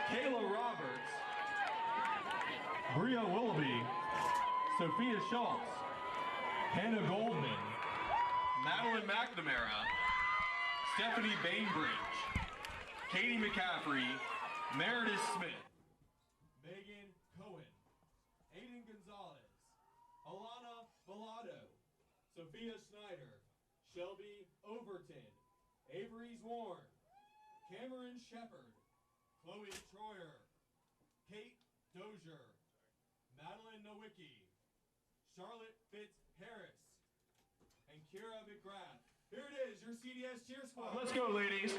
C: Kayla Roberts, Bria Willoughby, Sophia Schultz, Hannah Goldman, Madeline McNamara, Stephanie Bainbridge, Katie McCaffrey, Meredith Smith, Megan Cohen, Aiden Gonzalez,
A: Sophia Snyder, Shelby Overton, Avery Zwarn, Cameron Shepard, Chloe Troyer, Kate Dozier, Madeline Nowicki, Charlotte Fitz-Harris, and Kira McGrath. Here it is, your CDS cheer squad.
C: Let's go, ladies.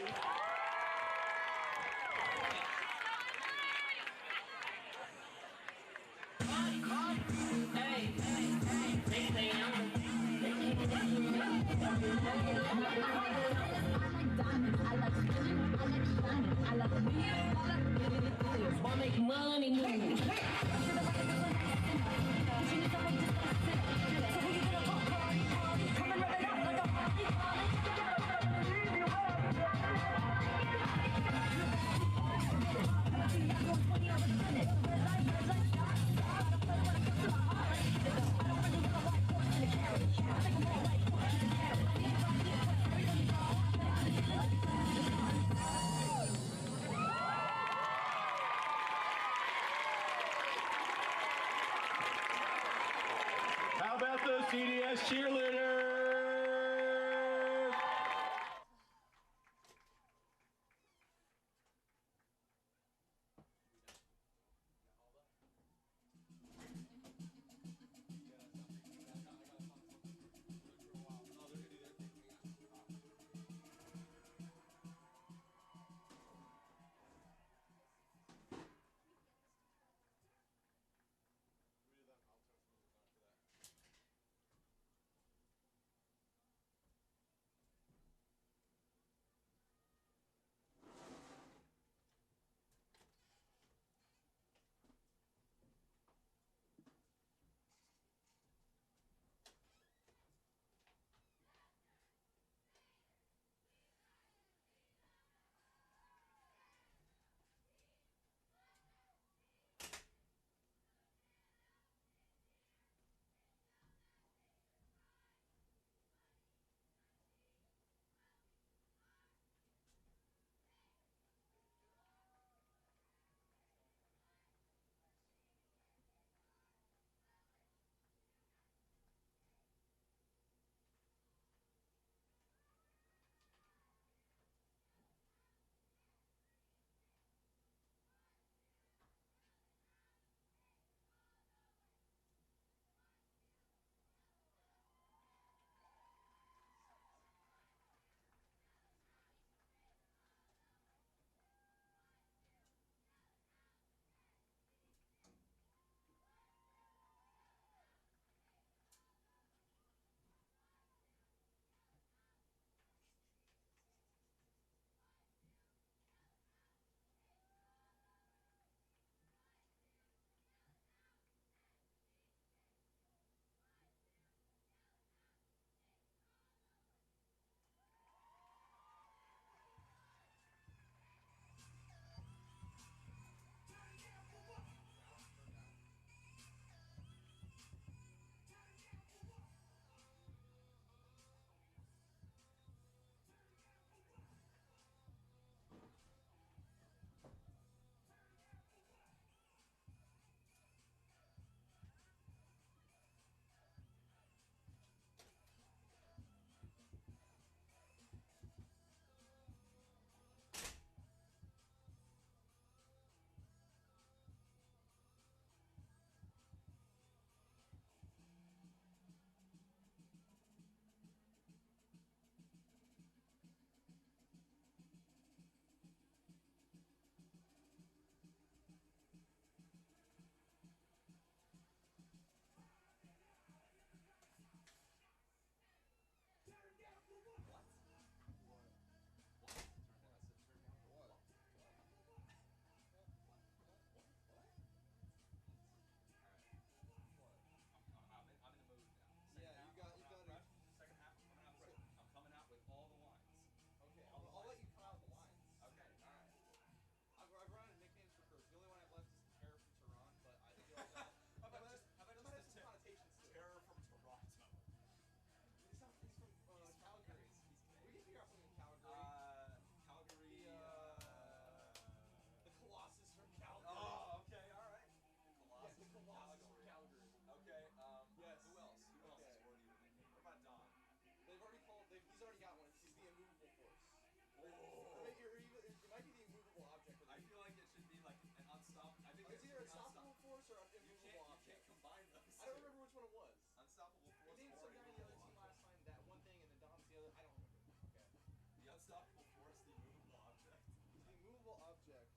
B: It might be the immovable object.
E: I feel like it should be like an unstoppable. I think
B: It's either unstoppable force or an immovable
E: you
B: object.
E: can't combine those.
B: I don't remember which one it was.
E: Unstoppable force.
B: We named some guy on the other team last time that one thing, and then Dom's the other. I don't remember. Okay.
E: The unstoppable force, the immovable object.
B: The immovable object.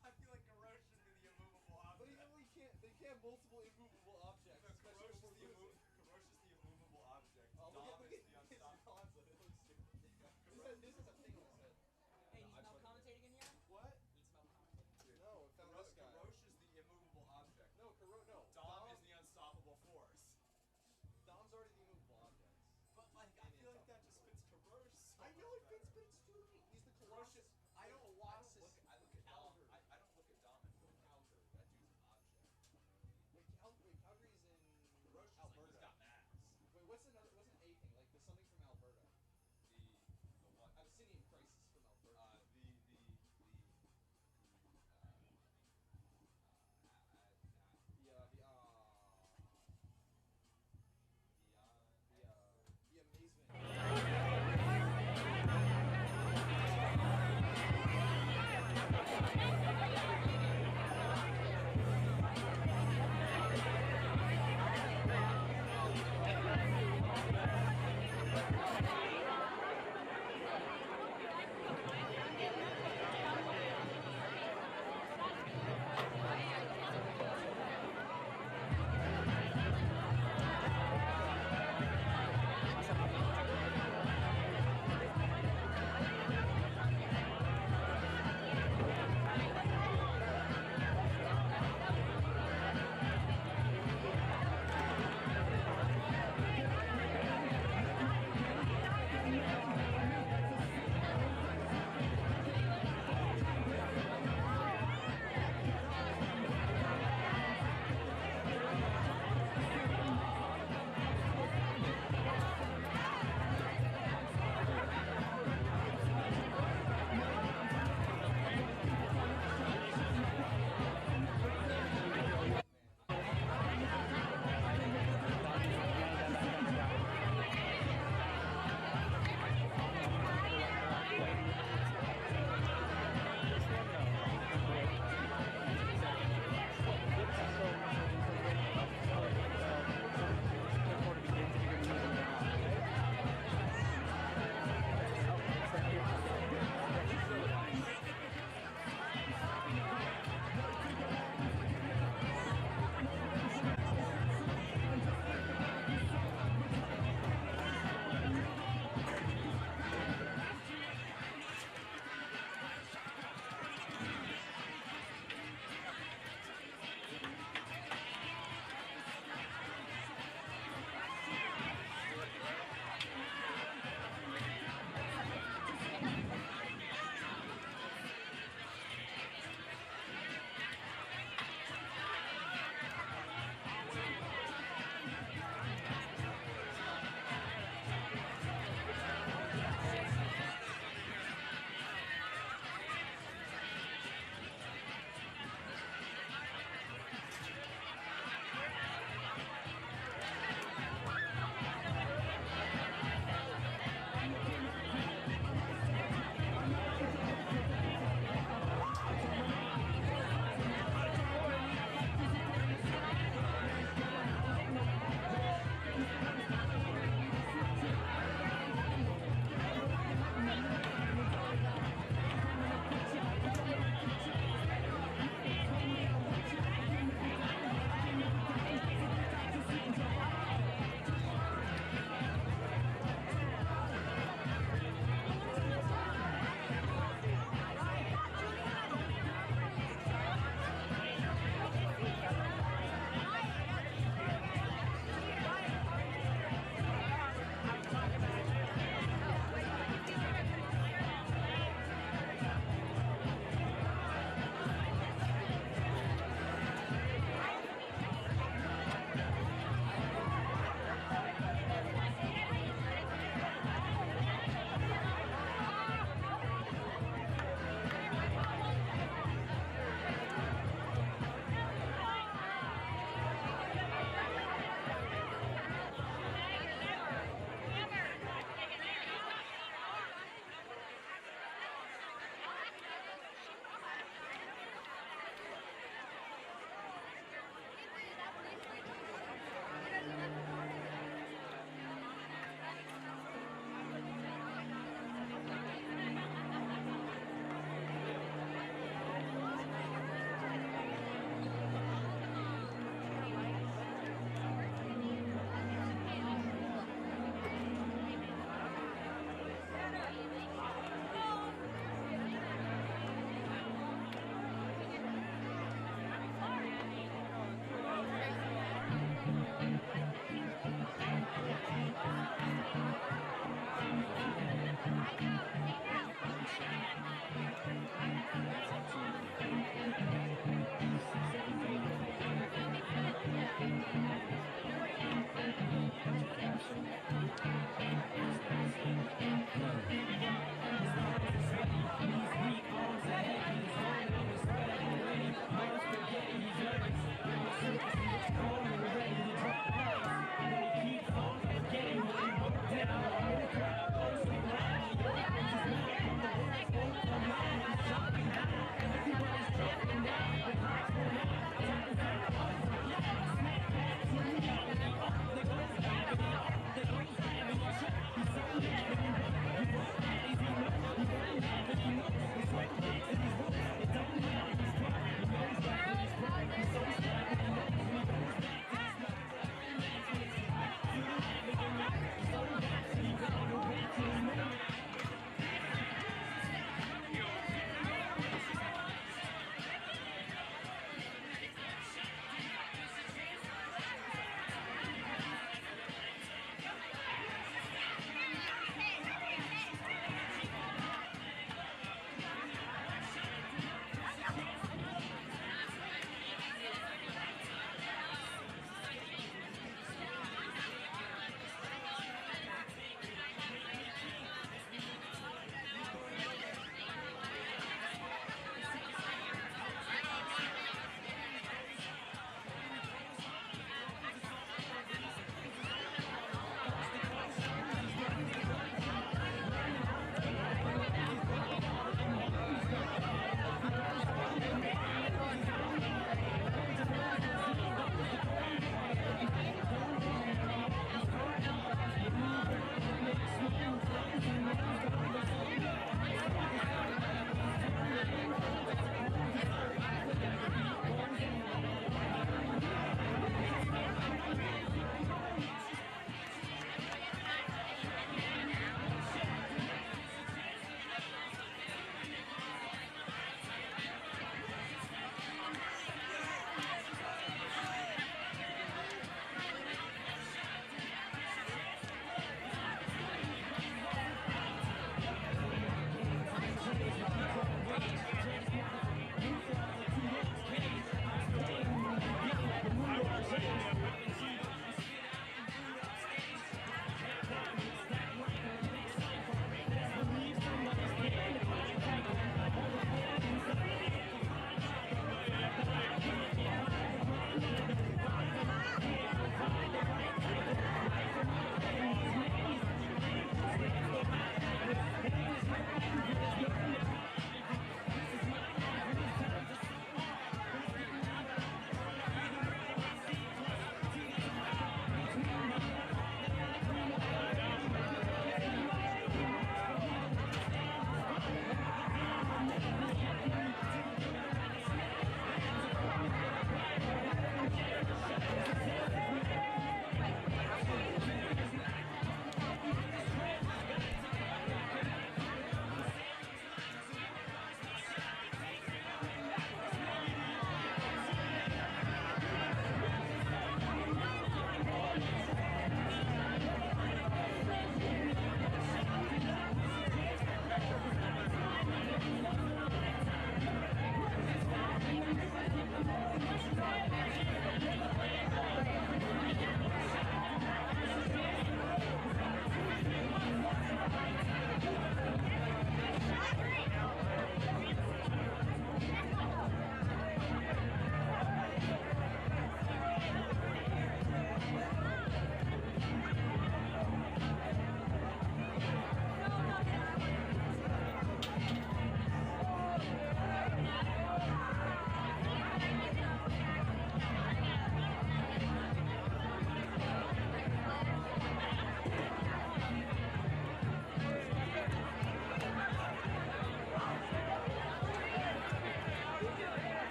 E: I feel like Garrosh should be the immovable object.
B: But even they can't have multiple immovable objects.
E: No, Garrosh is the immovable object.
B: Oh,
E: Dom
B: look
E: is
B: at
E: the
B: his
E: unstoppable.
B: concept. It looks stupid. This is a thing on his head.
F: Hey, you smell commentating in here?
B: What?
F: You smell commentating.
B: No, it found this guy.
E: Garrosh is the immovable object.
B: No, no.
E: Dom is the unstoppable force.
B: Dom's already the immovable object.
E: But like, I feel like that just fits Garrosh so
B: I know
E: much
B: it fits,
E: better.
B: but it's too late. He's the
E: Garrosh
B: Colossus.
E: is, I don't look at Dom. I don't look at Dom and go Calgary. That dude's an object.
B: Wait, Calgary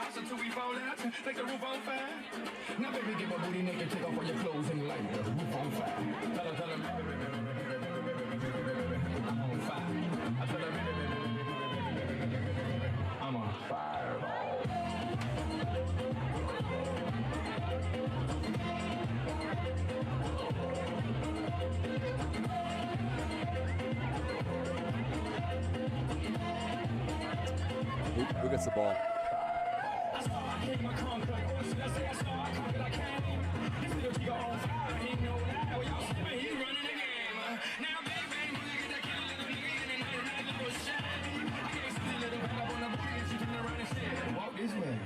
G: house until we fall out. Like the roof on fire. Now baby, get my booty naked, take off all your clothes and light the roof on fire. Tell her, I'm on fire. I tell her, I'm on fireball.
D: Who gets the ball?
G: Walk this way.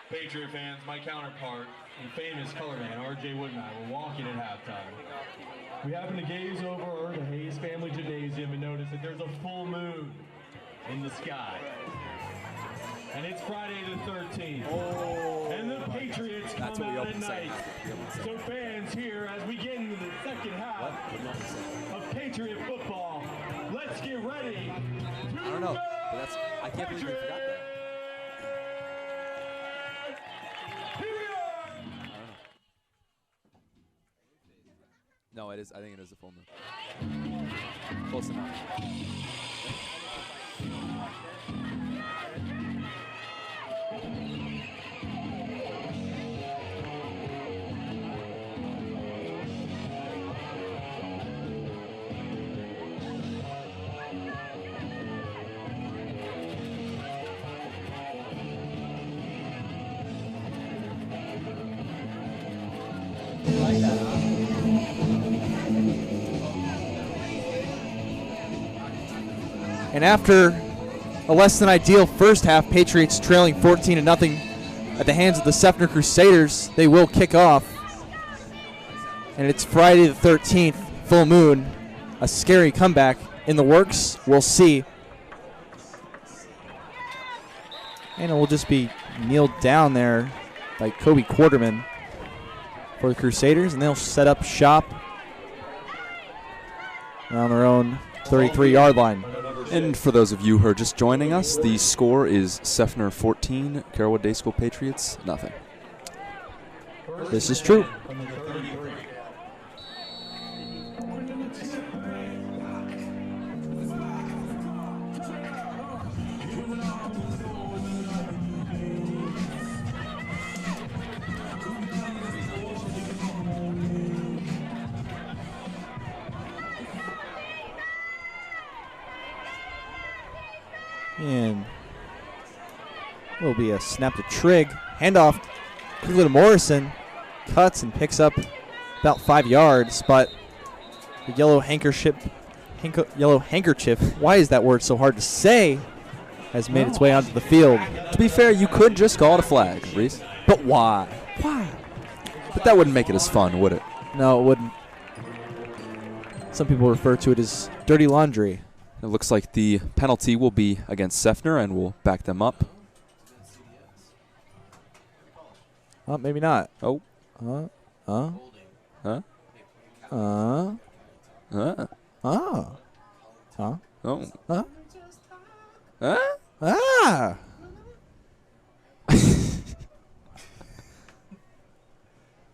C: Patriot fans, my counterpart and famous color man, R.J. Wood and I were walking at halftime. We happened to gaze over the Hayes Family Gymnasium and notice that there's a full moon in the sky. And it's Friday the 13th.
D: Oh,
C: and the Patriots
D: that's
C: come
D: what we
C: out at
D: often say.
C: night. So fans here, as we get into the second half of Patriot football, let's get ready to
D: I don't know, but that's, I can't believe we forgot that. No, it is. I think it is a full moon. Close enough.
B: And after a less than ideal first half, Patriots trailing 14-0 at the hands of the Seffner Crusaders, they will kick off. And it's Friday the 13th, full moon, a scary comeback in the works. We'll see. And it will just be kneeled down there by Kobe Quarterman for the Crusaders, and they'll set up shop around their own 33-yard line.
D: And for those of you who are just joining us, the score is Seffner 14, Carrollwood Day School Patriots nothing.
B: This is true. And will be a snap to Trigg. Handoff quickly to Morrison. Cuts and picks up about 5 yards, but the yellow handkerchief, why is that word so hard to say, has made its way onto the field.
D: To be fair, you could just call it a flag, Reese.
B: But why? Why?
D: But that wouldn't make it as fun, would it?
B: No, it wouldn't. Some people refer to it as dirty laundry.
D: It looks like the penalty will be against Seffner, and we'll back them up.
B: Oh, maybe not.
D: Oh.
B: Huh?
D: Huh?
B: Huh?
D: Huh?
B: Huh?
D: Oh.
B: Huh?
D: Huh?
B: Ah!
E: You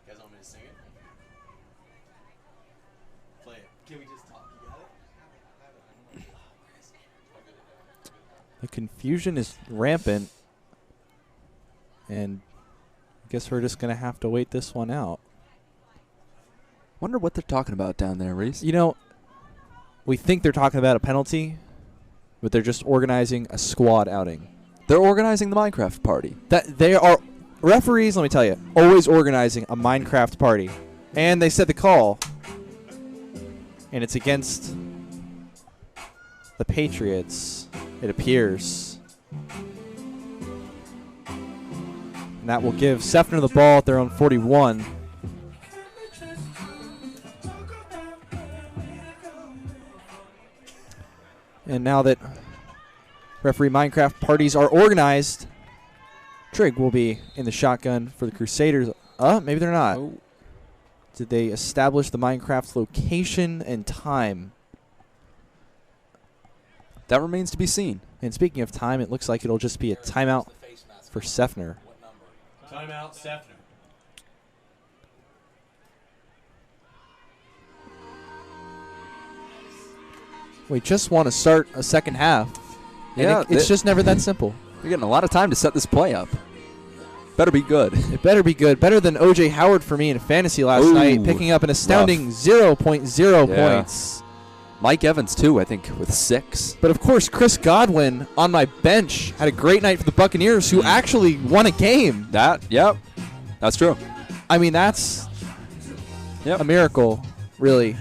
E: guys want me to sing it? Play it. Can we just talk? You got it?
B: The confusion is rampant, and I guess we're just going to have to wait this one out.
D: Wonder what they're talking about down there, Reese.
B: You know, we think they're talking about a penalty, but they're just organizing a squad outing.
D: They're organizing the Minecraft party.
B: That they are referees, let me tell you, always organizing a Minecraft party. And they said the call, and it's against the Patriots, it appears. And that will give Seffner the ball at their own 41. And now that referee Minecraft parties are organized, Trig will be in the shotgun for the Crusaders. Maybe they're not.
D: Oh.
B: Did they establish the Minecraft location and time?
D: That remains to be seen.
B: And speaking of time, it looks like it'll just be a timeout for Seffner.
A: Timeout, Seffner.
B: We just want to start a second half. And
D: Yeah,
B: it's just never that simple.
D: You're getting a lot of time to set this play up. Better be good.
B: It better be good. Better than O.J. Howard for me in fantasy last
D: Ooh,
B: night, picking up an astounding 0.0
D: Yeah.
B: points.
D: Mike Evans, too, I think, with 6.
B: But, of course, Chris Godwin on my bench had a great night for the Buccaneers, who actually won a game.
D: Yep. That's true.
B: I mean, that's
D: Yep.
B: a miracle, really.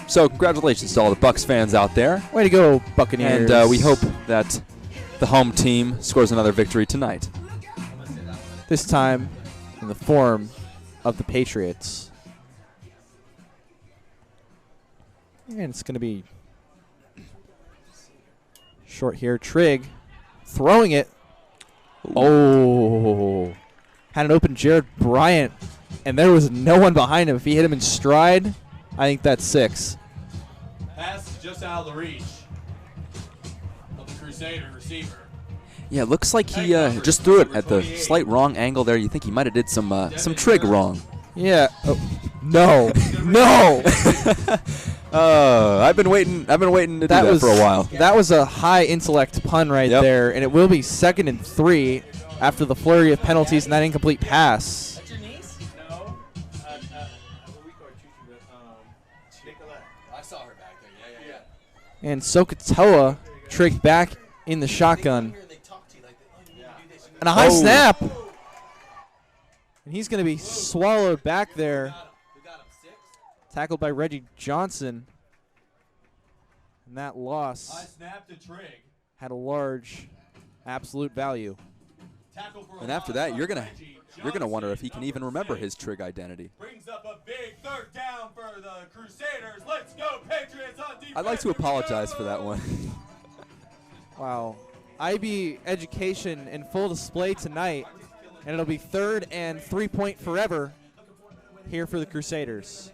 D: So, congratulations to all the Bucs fans out there.
B: Way to go, Buccaneers.
D: And we hope that the home team scores another victory tonight.
B: This time in the form of the Patriots. And it's going to be short here. Trig throwing it. Oh. Had an open Jared Bryant, and there was no one behind him. If he hit him in stride, I think that's 6.
A: Pass is just out of the reach of the Crusader receiver.
D: Yeah, it looks like he just threw it at the slight wrong angle there. You think he might have did some trig wrong.
B: Yeah. Oh. No. No.
D: I've been waiting to do that for a while.
B: That was a high intellect pun right there, and it will be 2nd and 3 after the flurry of penalties and that incomplete pass.
F: That's your niece?
E: No. Nicolette. I saw her back there. Yeah.
B: And Sokotoa Trig back in the shotgun. And a high snap. And he's going to be swallowed back there. Tackled by Reggie Johnson. And that
A: I
B: loss
A: snapped to Trig.
B: had a large absolute value.
A: Tackle for a
D: And after
A: loss
D: that,
A: by
D: you're gonna
A: Reggie
D: wonder if he
A: Johnson,
D: can even
A: number
D: remember
A: 6.
D: his trig identity.
A: Brings up a big 3rd down for the Crusaders. Let's go, Patriots on defense.
D: I'd like to apologize for that one.
B: Wow. IB education in full display tonight. And it'll be 3rd and 3-point forever here for the Crusaders.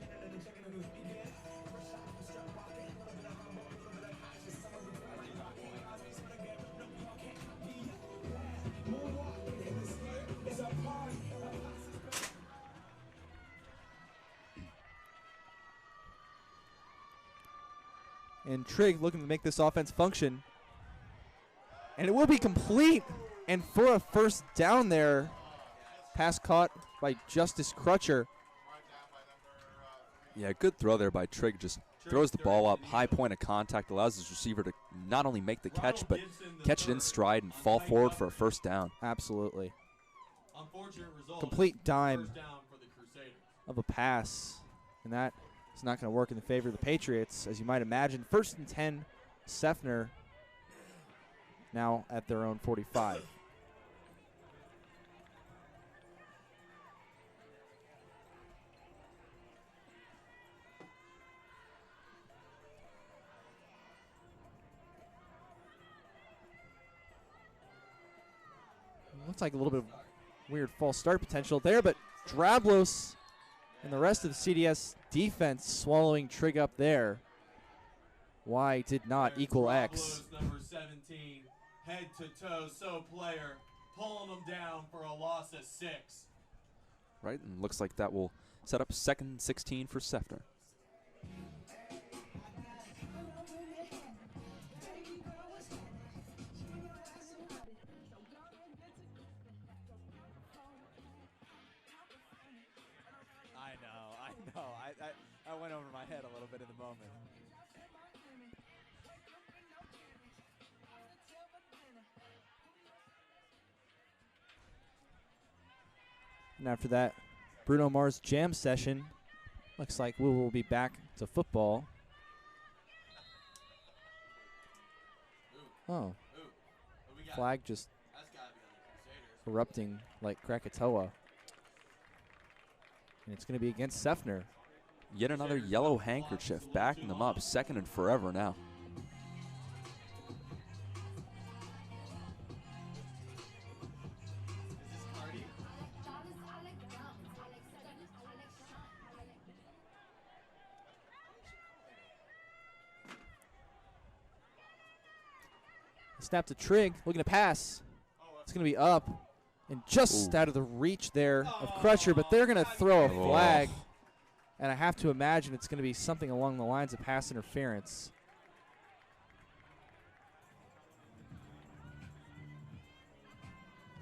B: And Trig looking to make this offense function. And it will be complete. And for a first down there, pass caught by Justice Crutcher.
D: Yeah, good throw there by Trig. Just throws the ball up, high point of contact, allows his receiver to not only make the catch, but catch it in stride and fall forward for a first down.
B: Absolutely.
A: Unfortunate result.
B: Complete dime
A: First down for the Crusaders.
B: of a pass. And that is not going to work in the favor of the Patriots, as you might imagine. 1st and 10, Seffner now at their own 45. looks like a little bit of weird false start potential there, but Drablos and the rest of the CDS defense swallowing Trig up there. Y did not equal X.
A: Number 17, head to toe, so player, pulling them down for a loss of 6.
D: Right, and looks like that will set up 2nd 16 for Seffner.
B: I know. I went over my head a little bit in the moment. And after that, Bruno Mars jam session. Looks like we will be back to football. Oh. Flag just erupting like Krakatoa. And it's going to be against Seffner.
D: Yet another yellow handkerchief, backing them up, 2nd and forever now.
B: Snap to Trig, looking to pass. It's going to be up and just out of the reach there of Crutcher, but they're going to throw a flag. And I have to imagine it's going to be something along the lines of pass interference.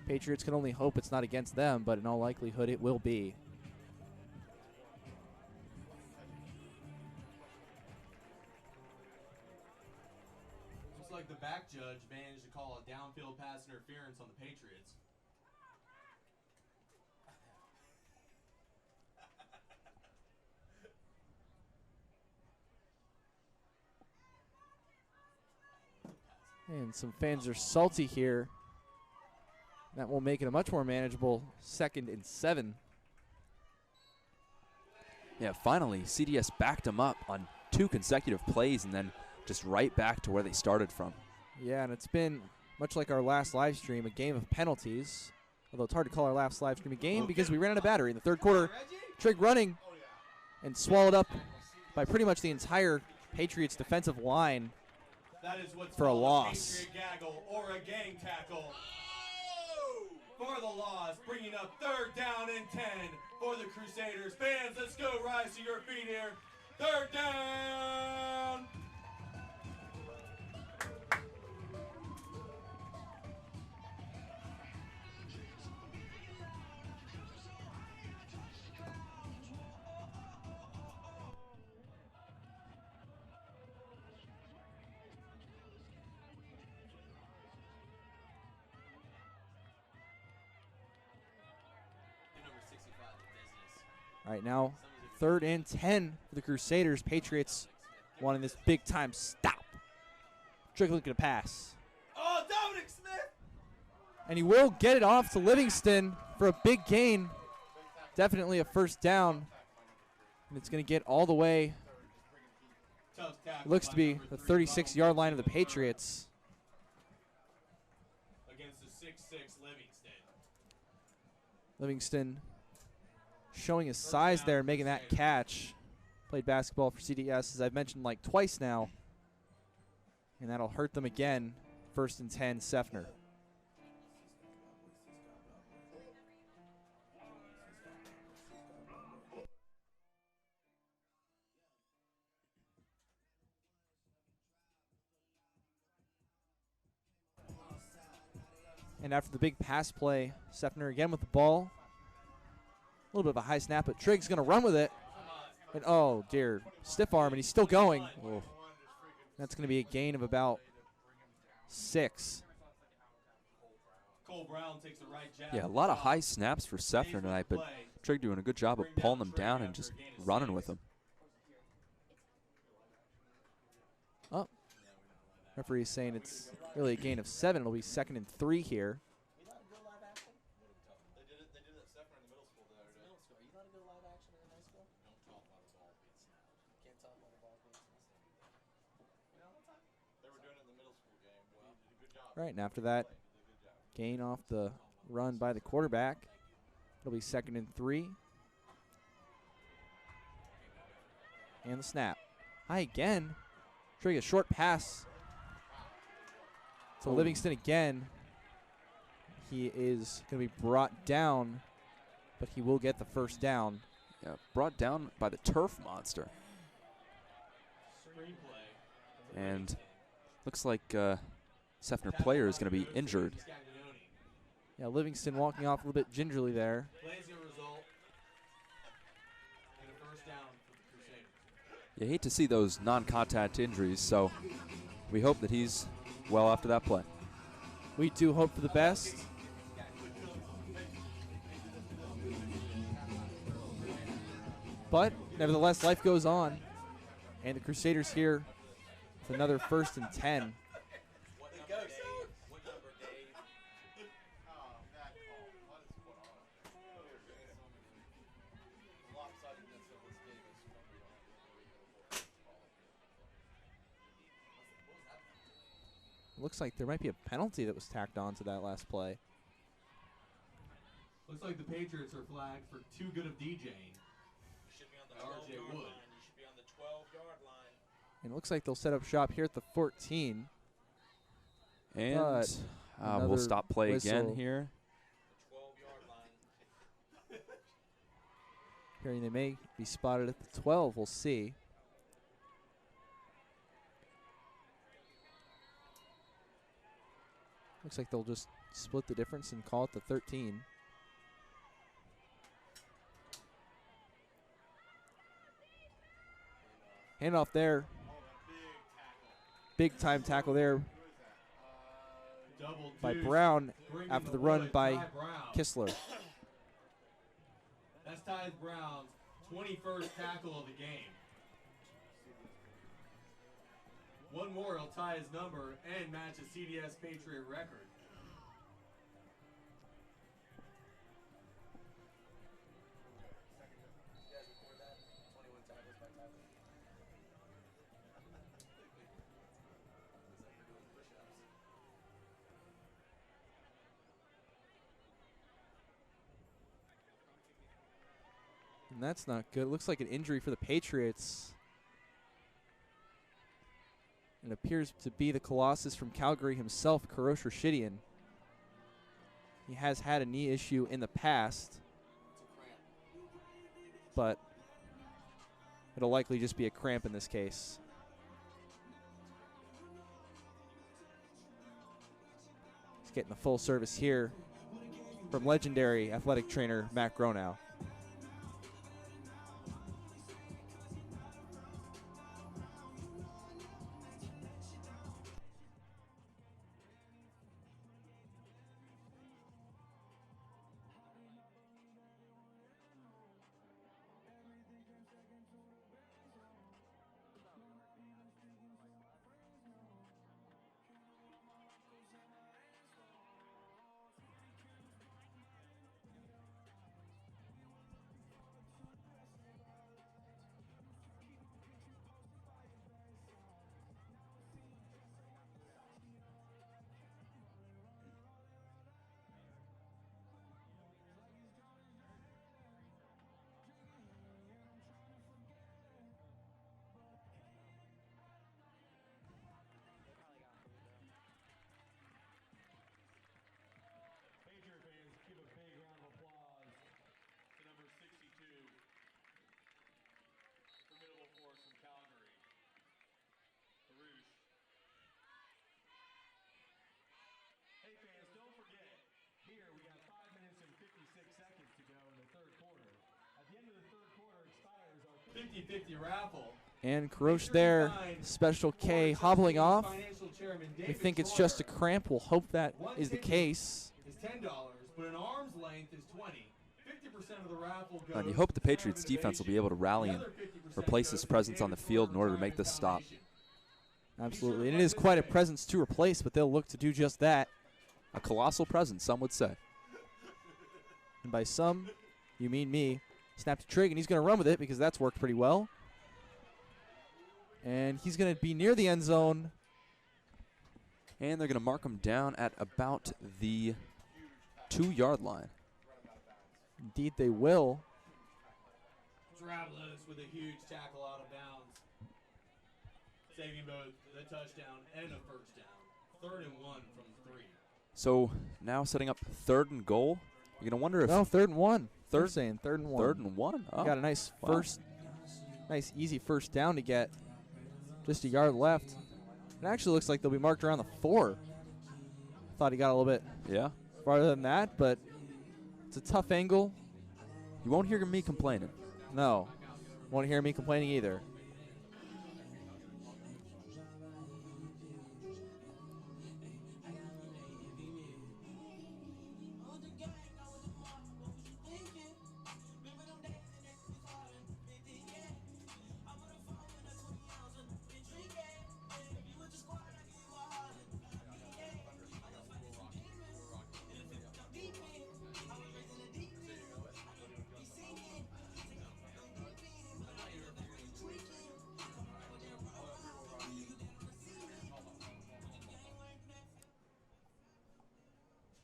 B: Patriots can only hope it's not against them, but in all likelihood it will be.
A: Looks like the back judge managed to call a downfield pass interference on the Patriots.
B: And some fans are salty here. That will make it a much more manageable 2nd and 7.
D: Yeah, finally, CDS backed them up on 2 consecutive plays and then just right back to where they started from.
B: Yeah, and it's been, much like our last live stream, a game of penalties. Although it's hard to call our last live stream a game because we ran out of battery in the 3rd quarter. Trig running and swallowed up by pretty much the entire Patriots defensive line.
A: That is what's
B: for a
A: called
B: loss.
A: Patriot gaggle or a gang tackle. For the loss, bringing up 3rd down and 10 for the Crusaders. Fans, let's go. Rise to your feet here. 3rd down.
B: All right, now 3rd and 10 for the Crusaders. Patriots wanting this big time stop. Trig looking to pass.
A: Oh, Dominic Smith.
B: And he will get it off to Livingston for a big gain. Definitely a 1st down. And it's going to get all the way, looks to be the 36-yard line of the Patriots.
A: Against the 6'6" Livingston.
B: Livingston showing his size there and making that catch. Played basketball for CDS, as I've mentioned like twice now. And that'll hurt them again. 1st and 10, Seffner. And after the big pass play, Seffner again with the ball. A little bit of a high snap, but Trig's going to run with it. And oh, dear. Stiff arm, and he's still going. Oh. That's going to be a gain of about 6.
A: Cole Brown takes the right jab.
D: Yeah, a lot of high snaps for Seffner tonight, but Trig doing a good job of pulling them down and just running with them.
B: Oh. Referee is saying it's really a gain of 7. It'll be 2nd and 3 here. Right, and after that, gain off the run by the quarterback. It'll be 2nd and 3. And the snap. High again. Trying a short pass to Livingston again. He is going to be brought down, but he will get the first down.
D: Yeah, brought down by the turf monster. And looks like Seffner player is going to be injured.
B: Yeah, Livingston walking off a little bit gingerly there.
D: You hate to see those non-contact injuries, so we hope that he's well after that play.
B: We do hope for the best. But nevertheless, life goes on. And the Crusaders here with another 1st and 10. Looks like there might be a penalty that was tacked on to that last play.
C: Looks like the Patriots are flagged for too good of DJing.
A: You should be on the 12-yard line. You should be on the 12-yard line.
B: And it looks like they'll set up shop here at the 14.
D: And we'll stop play again here.
A: The 12-yard line.
B: Hearing they may be spotted at the 12. We'll see. Looks like they'll just split the difference and call it the 13. Handoff there. Big time tackle there by Brown after the run by Kistler.
C: That's Ty Brown's 21st tackle of the game. One more, he'll tie his number and match a CDS Patriot record.
B: And that's not good. It looks like an injury for the Patriots. It appears to be the Colossus from Calgary himself, Karosh Rashidian. He has had a knee issue in the past, but it'll likely just be a cramp in this case. He's getting the full service here from legendary athletic trainer Matt Gronow.
C: Here we got 5 minutes and 56 seconds to go in the third quarter. At the end of the third quarter expires our 50-50 raffle.
B: And Karosh there, Special K hobbling off. We think it's just a cramp. We'll hope that is the case.
C: Is $10, but an arm's length is 20. 50% of the raffle goes.
D: And you hope the Patriots defense will be able to rally and replace his presence on the field in order to make this stop.
B: Absolutely, and it is quite a presence to replace, but they'll look to do just that.
D: A colossal presence, some would say.
B: And by some, you mean me. Snap to Trig, and he's going to run with it because that's worked pretty well. And he's going to be near the end zone.
D: And they're going to mark him down at about the 2-yard line.
B: Indeed, they will.
A: Travelers with a huge tackle out of bounds, saving both the touchdown and a first down. 3rd and 1 from 3.
D: So now setting up 3rd and goal. You're gonna wonder if
B: No, 3rd and 1. They're
D: Third-
B: saying 3rd and 1.
D: 3rd and 1. Oh,
B: Got a nice
D: wow.
B: nice easy first down to get. Just a yard left. It actually looks like they'll be marked around the 4. Thought he got a little bit
D: Yeah.
B: farther than that, but it's a tough angle.
D: You won't hear me complaining.
B: No, won't hear me complaining either.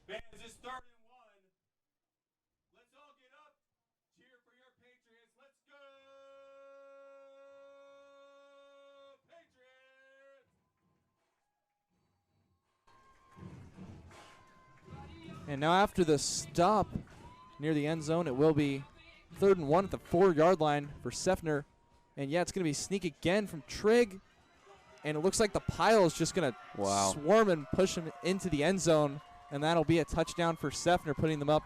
A: Fans, it's 3rd and 1. Let's all get up, cheer for your Patriots. Let's go, Patriots!
B: And now after the stop near the end zone, it will be 3rd and 1 at the 4-yard line for Seffner. And yeah, it's going to be sneak again from Trigg. And it looks like the pile is just going to
D: Wow.
B: swarm and push him into the end zone. And that'll be a touchdown for Seffner, putting them up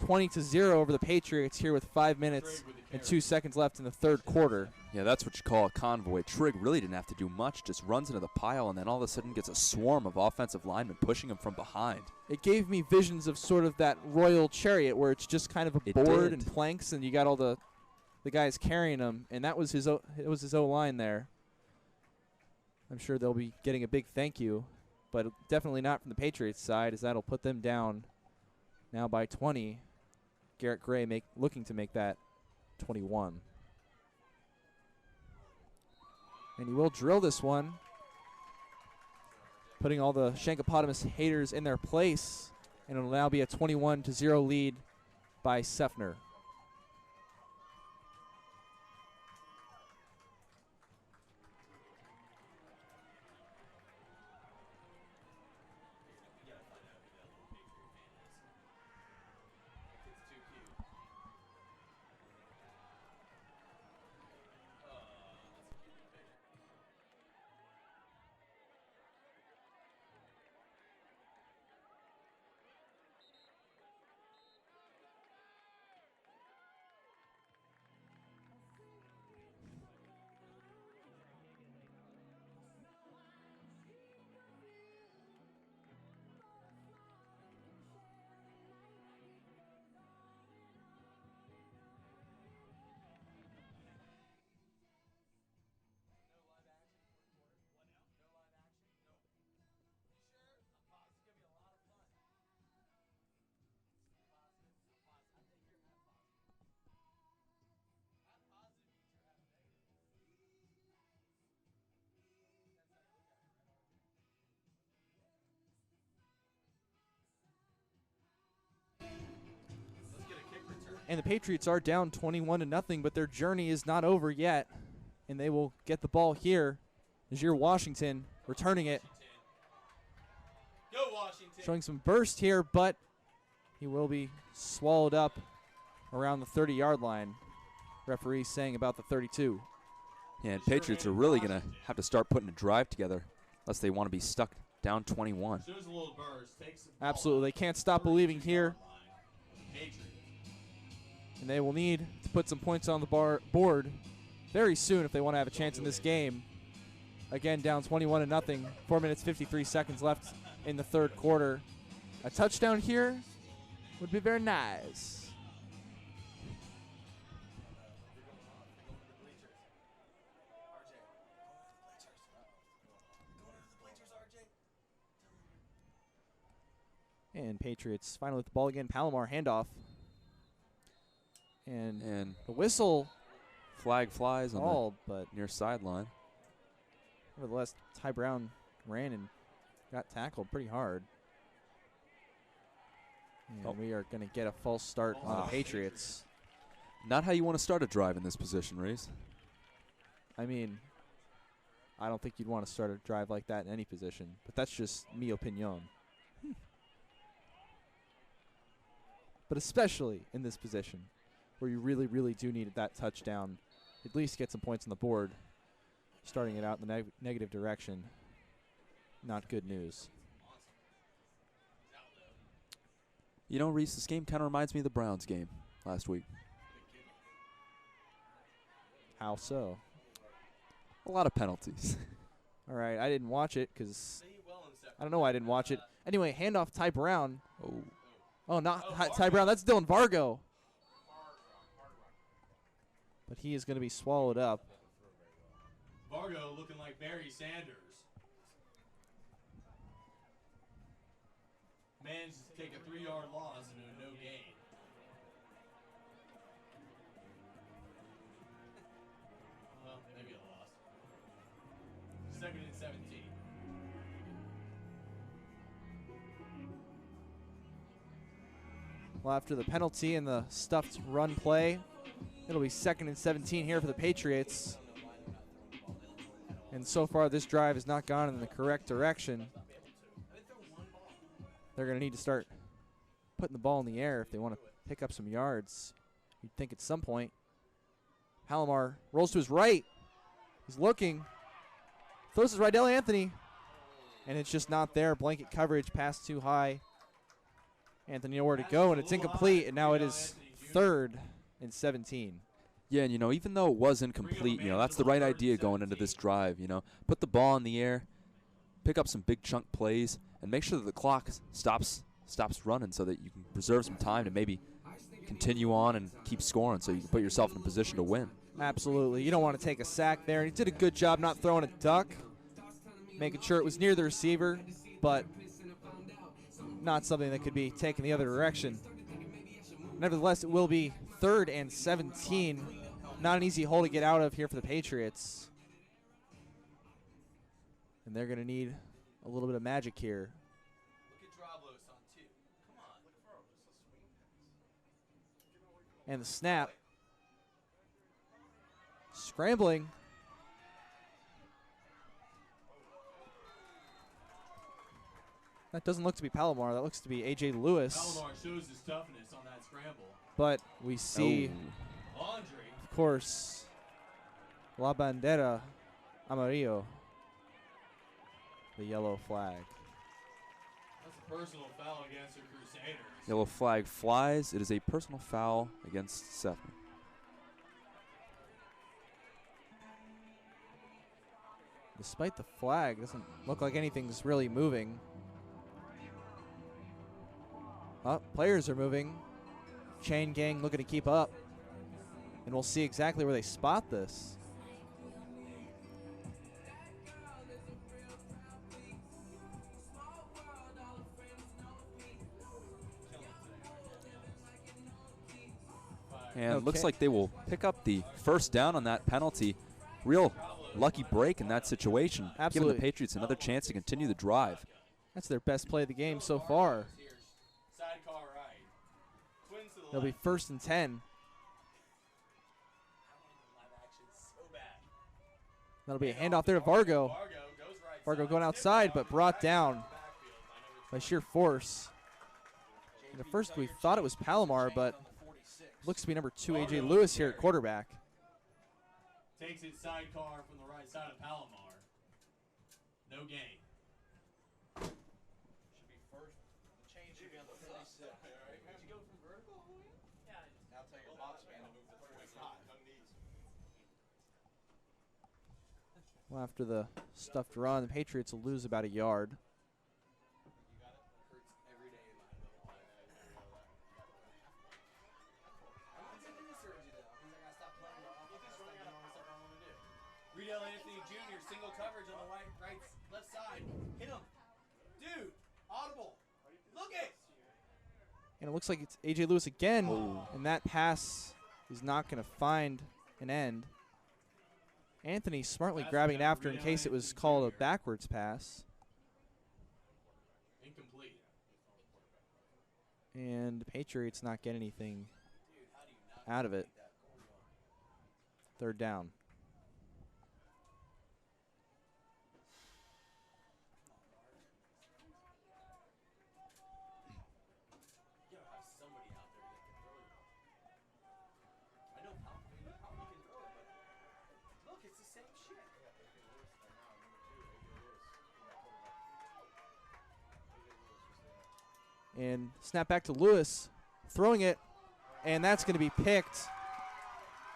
B: 20-0 over the Patriots here with 5 minutes and 2 seconds left in the 3rd quarter.
D: Yeah, that's what you call a convoy. Trigg really didn't have to do much, just runs into the pile, and then all of a sudden gets a swarm of offensive linemen pushing him from behind.
B: It gave me visions of sort of that royal chariot where it's just kind of a
D: It
B: board
D: did.
B: and planks, and you got all the guys carrying them, and that was his O-line there. I'm sure they'll be getting a big thank you, but definitely not from the Patriots side, as that'll put them down now by 20. Garrett Gray looking to make that 21. And he will drill this one, putting all the Shankopotamus haters in their place, and it'll now be a 21-0 lead by Seffner. And the Patriots are down 21-0, but their journey is not over yet. And they will get the ball here. Najir Washington returning it.
A: Go, Washington!
B: Showing some burst here, but he will be swallowed up around the 30-yard line. Referee saying about the 32.
D: Yeah, and Patriots are really going to have to start putting a drive together unless they want to be stuck down 21.
A: Shows a little burst, takes the ball
B: Absolutely. They can't stop believing here.
A: Patriots.
B: And they will need to put some points on the board very soon if they want to have a chance in this game. Again, down 21-0. 4 minutes, 53 seconds left in the 3rd quarter. A touchdown here would be very nice. And Patriots finally with the ball again. Palomar handoff. And the whistle
D: Flag flies on
B: called, but
D: the near sideline.
B: nevertheless, Ty Brown ran and got tackled pretty hard. And we are going to get a false start on the Patriots.
D: Not how you want to start a drive in this position, Reese.
B: I mean, I don't think you'd want to start a drive like that in any position, but that's just mi opinion. But especially in this position, where you really, really do need that touchdown, at least get some points on the board, starting it out in the negative direction. Not good news.
D: You know, Reese, this game kind of reminds me of the Browns game last week.
B: How so?
D: A lot of penalties.
B: All right, I didn't watch it because I don't know why I didn't watch it. Anyway, handoff Ty Brown. Oh, not Ty Brown. That's Dylan Vargo. But he is going to be swallowed up.
A: Vargo looking like Barry Sanders. Managed to take a 3-yard loss into a no gain. Well, maybe a loss. 2nd and 17.
B: Well, after the penalty and the stuffed run play, it'll be 2nd and 17 here for the Patriots. And so far, this drive has not gone in the correct direction. They're going to need to start putting the ball in the air if they want to pick up some yards. You'd think at some point. Palomar rolls to his right. He's looking. Throws his Rydell Anthony. And it's just not there. Blanket coverage, pass too high. Anthony nowhere to go, and it's incomplete. And now it is 3rd and 17.
D: Yeah, and, you know, even though it was incomplete, you know, that's the right idea going into this drive, you know. Put the ball in the air, pick up some big chunk plays, and make sure that the clock stops running so that you can preserve some time to maybe continue on and keep scoring so you can put yourself in a position to win.
B: Absolutely. You don't want to take a sack there. He did a good job not throwing a duck, making sure it was near the receiver, but not something that could be taken the other direction. Nevertheless, it will be 3rd and 17. Not an easy hole to get out of here for the Patriots. And they're going to need a little bit of magic here.
E: Look at Drablos on 2. Come on.
B: And the snap. Scrambling. That doesn't look to be Palomar. That looks to be A.J. Lewis.
A: Palomar shows his toughness on that scramble.
B: But we see,
A: Laundry.
B: of course, La Bandera Amarillo, the yellow flag.
A: That's a personal foul against the Crusaders.
D: Yellow flag flies. It is a personal foul against Seffner.
B: Despite the flag, doesn't look like anything's really moving. Players are moving. Chain gang looking to keep up. And we'll see exactly where they spot this.
D: And it looks like they will pick up the first down on that penalty. Real lucky break in that situation.
B: Absolutely.
D: Giving the Patriots another chance to continue the drive.
B: That's their best play of the game so far.
A: Sidecar right. Twins to the
B: It'll be
A: left.
B: 1st and 10. That'll be a handoff there to Vargo. Vargo going outside, but brought down by sheer force. And at first we thought it was Palomar, but looks to be number 2, A.J. Lewis here at quarterback.
A: Takes it sidecar from the right side of Palomar. No gain.
E: Should be first. The chain should be on the 46. Did you go from vertical? Yeah. Now tell your box man to move the 45.
B: Well, after the stuffed run, the Patriots will lose about a yard.
E: You got it? Hurts every day in my little life. I'm not taking the surgery though. Means I gotta stop playing the offense. Stop doing all the stuff I want to do.
A: Riedel Anthony Jr. single coverage on the left side. Hit him. Dude, audible. Look it.
B: And it looks like it's A.J. Lewis again. And that pass is not going to find an end. Anthony smartly grabbing it after in case it was called a backwards pass.
A: Incomplete.
B: And the Patriots not get anything out of it. Third down. And snap back to Lewis, throwing it, and that's going to be picked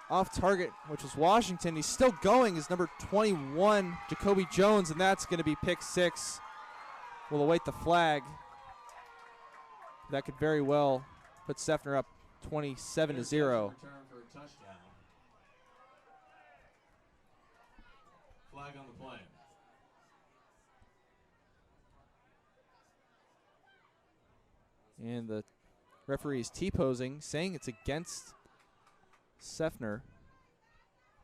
B: off target, which was Washington. He's still going, is number 21, Jacoby Jones, and that's going to be pick 6. We'll await the flag. That could very well put Seffner up 27-0.
C: Return for a touchdown. Flag on the play.
B: And the referee is T-posing, saying it's against Seffner.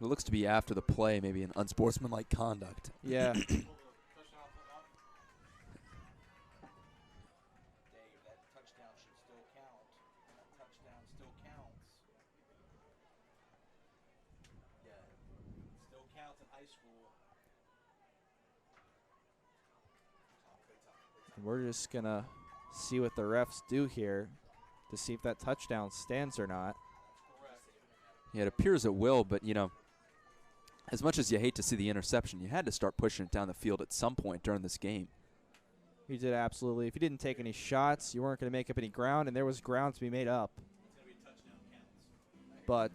D: It looks to be after the play, maybe an unsportsmanlike conduct.
B: Yeah.
E: Dave, that touchdown should still count. That touchdown still counts. Yeah, still counts in high school.
B: And we're just going to see what the refs do here to see if that touchdown stands or not.
D: Yeah, it appears it will, but, you know, as much as you hate to see the interception, you had to start pushing it down the field at some point during this game.
B: You did absolutely. If you didn't take any shots, you weren't going to make up any ground, and there was ground to be made up. But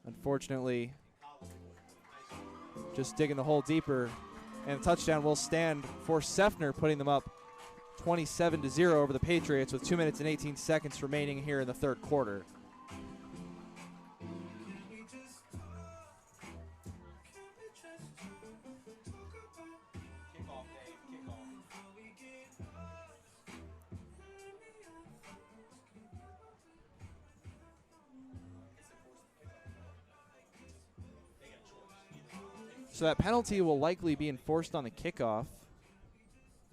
B: unfortunately, just digging the hole deeper, and the touchdown will stand for Seffner, putting them up 27-0 over the Patriots with 2 minutes and 18 seconds remaining here in the third quarter.
E: Kickoff, Dave, kickoff.
B: So that penalty will likely be enforced on the kickoff.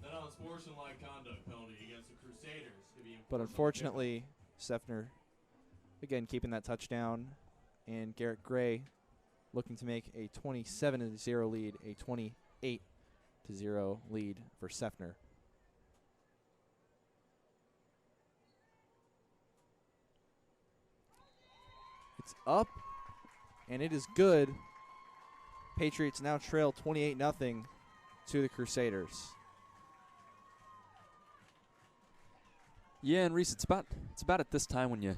C: That unsportsmanlike conduct penalty against the Crusaders to be enforced.
B: But unfortunately, Seffner, again, keeping that touchdown. And Garrett Gray looking to make a 27-0 lead, a 28-0 lead for Seffner. It's up, and it is good. Patriots now trail 28-0 to the Crusaders.
D: Yeah, and Reese, it's about at this time when you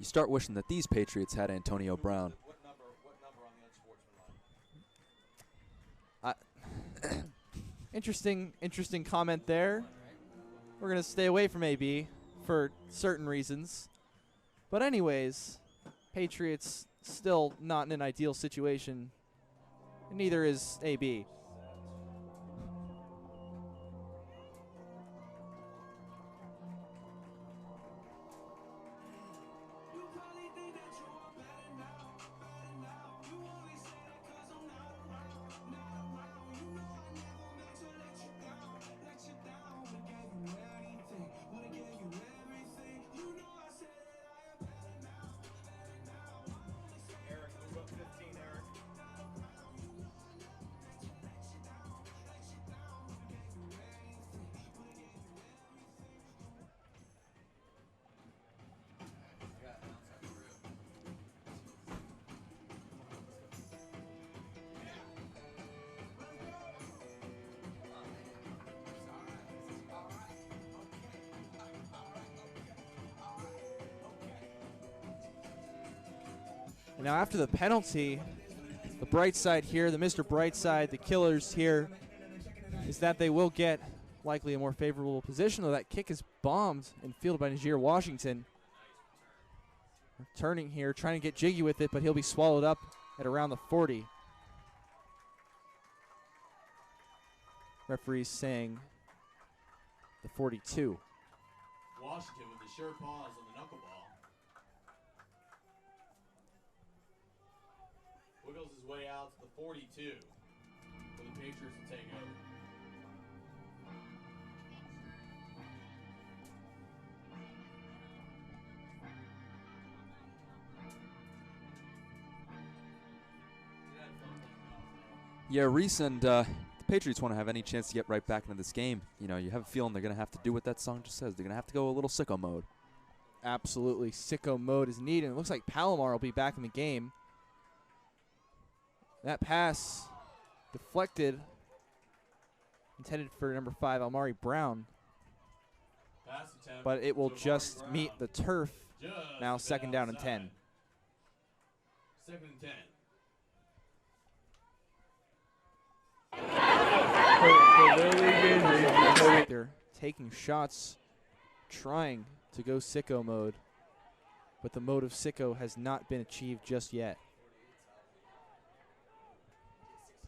D: start wishing that these Patriots had Antonio Brown.
E: What number on the unsportsmanlike?
B: Interesting comment there. We're going to stay away from AB for certain reasons. But anyways, Patriots still not in an ideal situation. And neither is AB.
E: Eric, move up 15, Eric.
B: And now after the penalty, the bright side here, the Mr. Brightside, the Killers here, is that they will get likely a more favorable position, though that kick is bombed and fielded by Najir Washington. Turning here, trying to get jiggy with it, but he'll be swallowed up at around the 40. Referees saying the 42.
C: Washington with the sure pause on the knuckleball. Wiggles his way out to the 42 for the Patriots to take over.
D: Yeah, Reese and the Patriots want to have any chance to get right back into this game. You know, you have a feeling they're going to have to do what that song just says. They're going to have to go a little sicko mode.
B: Absolutely, sicko mode is needed. It looks like Palomar will be back in the game. That pass deflected, intended for number 5, Amari Brown.
C: Pass attempt
B: But it will
C: to Amari
B: just
C: Brown.
B: meet the turf.
C: Just
B: Now
C: a bit
B: 2nd down and
C: outside.
B: 10.
C: 2nd and 10.
B: They're taking shots, trying to go sicko mode, but the mode of sicko has not been achieved just yet.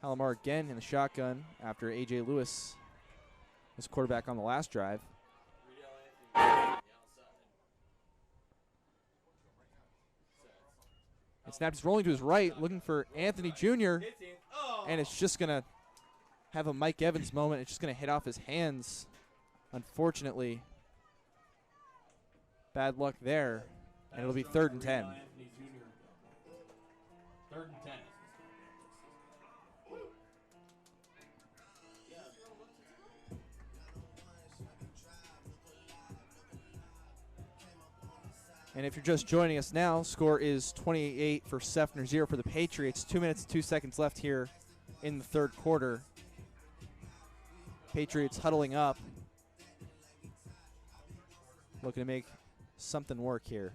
B: Palomar again in the shotgun after A.J. Lewis was quarterback on the last drive. And snap is rolling to his right, looking for Anthony Jr., and it's just going to have a Mike Evans moment. It's just going to hit off his hands, unfortunately. Bad luck there, and it'll be 3rd and 10.
C: Anthony Jr. 3rd and 10.
B: And if you're just joining us now, score is 28 for Seffner, 0 for the Patriots. 2 minutes and 2 seconds left here in the 3rd quarter. Patriots huddling up, looking to make something work here.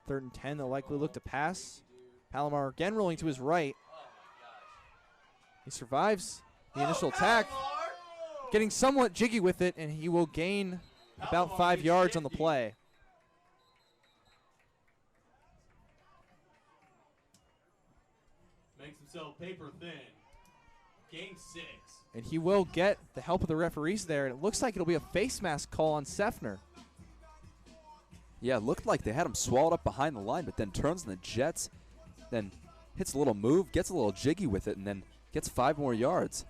B: Third and 10, they'll likely look to pass. Palomar again rolling to his right. He survives the initial attack, getting somewhat jiggy with it, and he will gain about 5 yards on the play.
C: Makes himself paper thin. Game 6.
B: And he will get the help of the referees there, and it looks like it'll be a face mask call on Seffner.
D: Yeah, it looked like they had him swallowed up behind the line, but then turns in the jets, then hits a little move, gets a little jiggy with it, and then gets 5 more yards.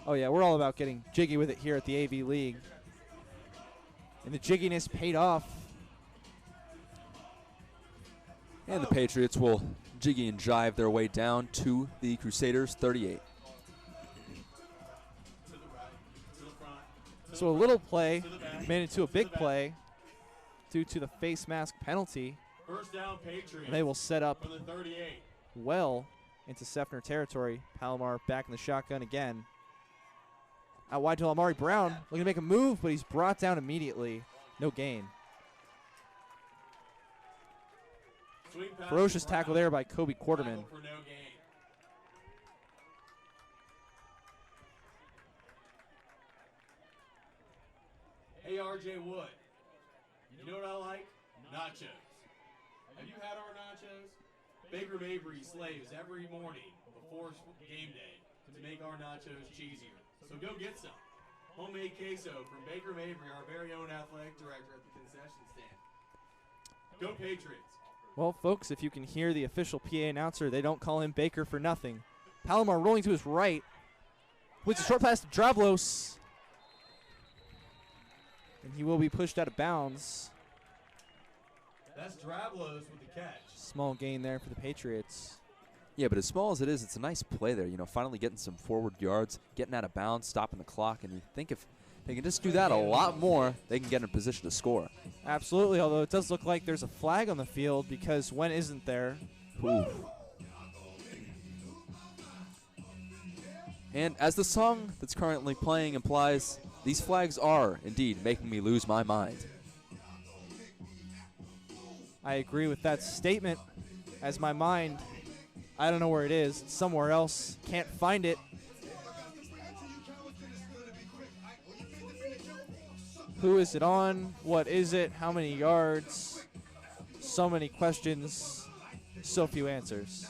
B: Oh, yeah, we're all about getting jiggy with it here at the AV League. And the jigginess paid off.
D: And the Patriots will jiggy and jive their way down to the Crusaders 38.
B: So a little play made into a big play due to the face mask penalty.
C: First down, Patriots.
B: And they will set up
C: from the 38.
B: well into Seffner territory. Palomar back in the shotgun again. Out wide to Amari Brown, looking to make a move, but he's brought down immediately. No gain.
C: Swing pass
B: Ferocious
C: to
B: tackle
C: Brown.
B: there by Kobe Quarterman.
C: Tackle for no gain. Hey, R.J. Wood. You know what I like? Nachos. Have you had our nachos? Baker Mabry slaves every morning before game day to make our nachos cheesier. So go get some. Homemade queso from Baker Mabry, our very own athletic director at the concession stand. Go Patriots.
B: Well, folks, if you can hear the official PA announcer, they don't call him Baker for nothing. Palomar rolling to his right. With a short pass to Dravlos. And he will be pushed out of bounds.
C: That's Dravlos with the catch.
B: Small gain there for the Patriots.
D: Yeah, but as small as it is, it's a nice play there. You know, finally getting some forward yards, getting out of bounds, stopping the clock. And you think if they can just do that a lot more, they can get in a position to score.
B: Absolutely, although it does look like there's a flag on the field because when isn't there?
D: Ooh. And as the song that's currently playing implies, these flags are indeed making me lose my mind.
B: I agree with that statement. As my mind, I don't know where it is. It's somewhere else. Can't find it. Who is it on? What is it? How many yards? So many questions, so few answers.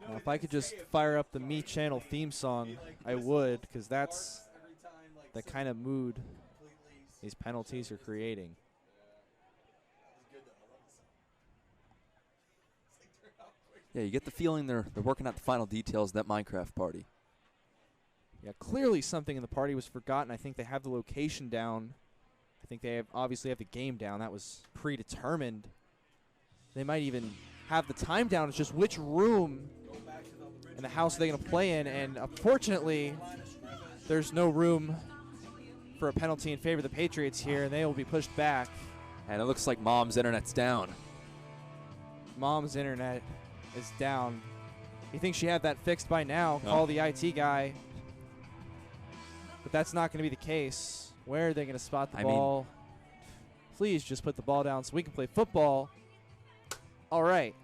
B: Now, if I could just fire up the Me Channel theme song, I would, because that's the kind of mood these penalties are creating.
D: Yeah, you get the feeling they're working out the final details of that Minecraft party.
B: Yeah, clearly something in the party was forgotten. I think they have the location down. I think they obviously have the game down. That was predetermined. They might even have the time down. It's just which room in the house are they going to play in. And unfortunately, there's no room for a penalty in favor of the Patriots here, and they will be pushed back.
D: And it looks like Mom's internet's down.
B: Mom's internet is down. You think she had that fixed by now?
D: No.
B: Call the IT guy. But that's not going to be the case. Where are they going to spot the ball? Please just put the ball down so we can play football. All right.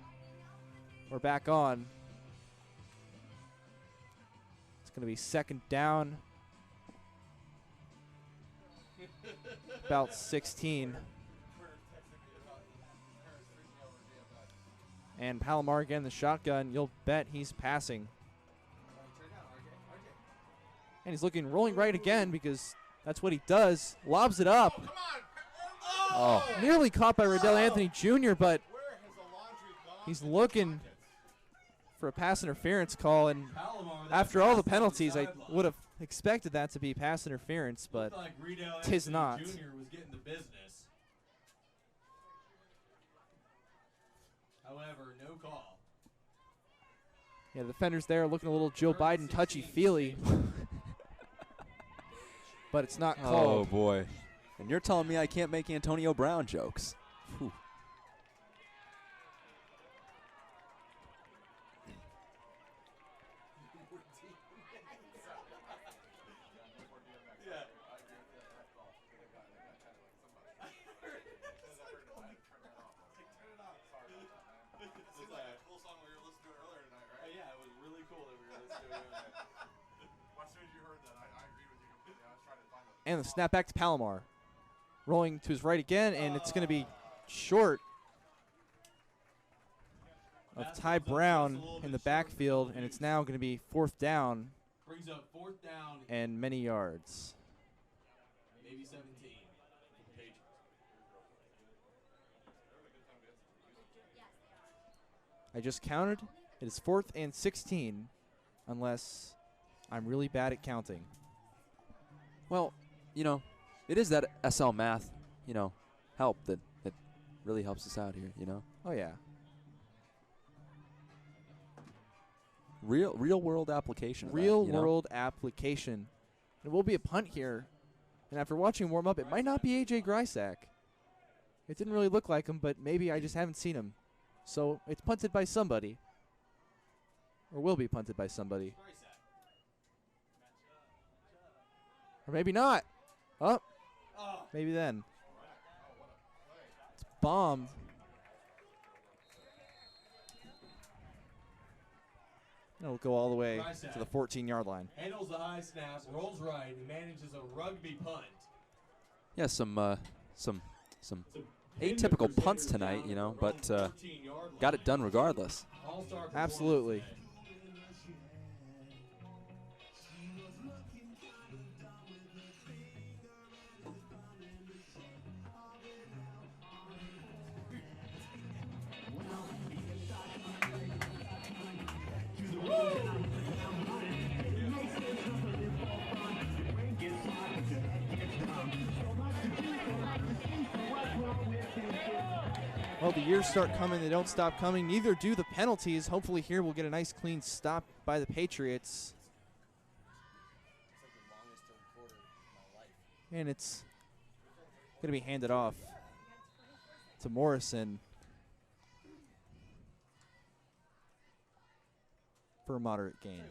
B: We're back on. It's going to be second down. About 16. And Palomar again, the shotgun. You'll bet he's passing. And he's rolling right again because that's what he does. Lobs it up.
D: Oh.
B: Nearly caught by Riddell Anthony Jr., but he's looking for a pass interference call. And after all the penalties, I would have expected that to be pass interference, but tis not.
C: Jr. was getting the business. However, no call.
B: Yeah, the defenders there looking a little Joe Biden touchy-feely. But it's not
D: Oh,
B: called.
D: boy. And you're telling me I can't make Antonio Brown jokes. Whew.
B: And the snap back to Palomar. Rolling to his right again, and it's going to be short of Ty Brown in the backfield, and it's now going to be fourth down
C: Brings up fourth down,
B: and many yards.
C: maybe 17. Patriots.
B: I just counted. It is 4th and 16, unless I'm really bad at counting.
D: Well, you know, it is that SL math, help that really helps us out here,
B: Oh, yeah.
D: Real world application.
B: Real world application. It will be a punt here. And after watching him warm up, it might not be A.J. Grysack. It didn't really look like him, but maybe I just haven't seen him. So it's punted by somebody. Or will be punted by somebody. Or maybe not. Oh, maybe then. It's bombed. It'll go all the way to the 14-yard line.
C: Handles the high snap, rolls right, and manages a rugby punt.
D: Yeah, some atypical punts tonight, but got it done regardless.
B: Absolutely. Well, the years start coming. They don't stop coming. Neither do the penalties. Hopefully here we'll get a nice clean stop by the Patriots. And it's going to be handed off to Morrison for a moderate gain.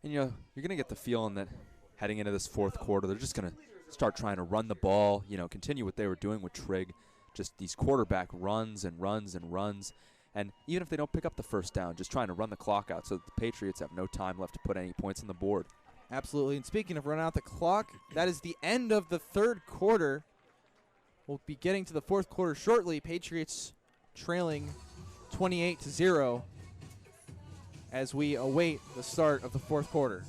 D: And you're going to get the feeling that heading into this fourth quarter, they're just going to start trying to run the ball, continue what they were doing with Trigg. Just these quarterback runs and runs and runs. And even if they don't pick up the first down, just trying to run the clock out so that the Patriots have no time left to put any points on the board.
B: Absolutely. And speaking of running out the clock, that is the end of the third quarter. We'll be getting to the fourth quarter shortly. Patriots trailing 28-0 as we await the start of the fourth quarter.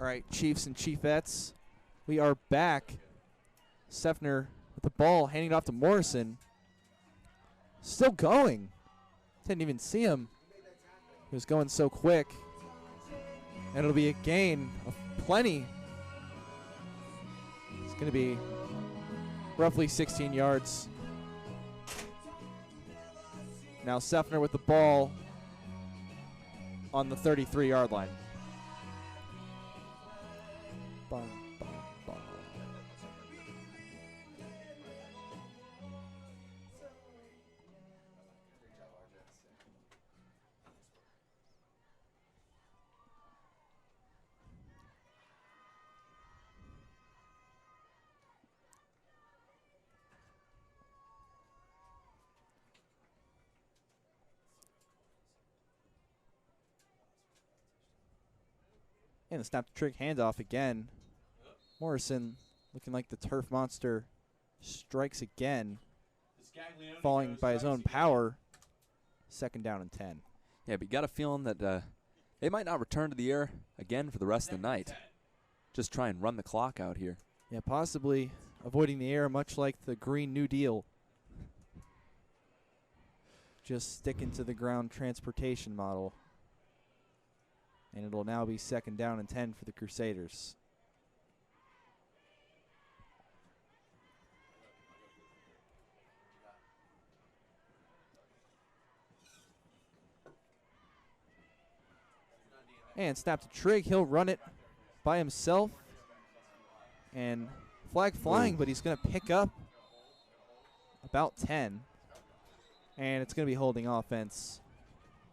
B: All right, Chiefs and Chiefettes, we are back. Seffner with the ball, handing it off to Morrison. Still going. Didn't even see him. He was going so quick. And it'll be a gain of plenty. It's going to be roughly 16 yards. Now Seffner with the ball on the 33-yard line. Bum, bum, bum. And the snap to trick handoff again. Morrison looking like the turf monster strikes again, falling by his own power. 2nd down and 10.
D: Yeah, but you got a feeling that they might not return to the air again for the rest of the night. Just try and run the clock out here.
B: Yeah, possibly avoiding the air, much like the Green New Deal. Just sticking to the ground transportation model. And it'll now be 2nd down and 10 for the Crusaders. And snap to Trigg. He'll run it by himself. And flag flying, but he's going to pick up about 10. And it's going to be holding offense.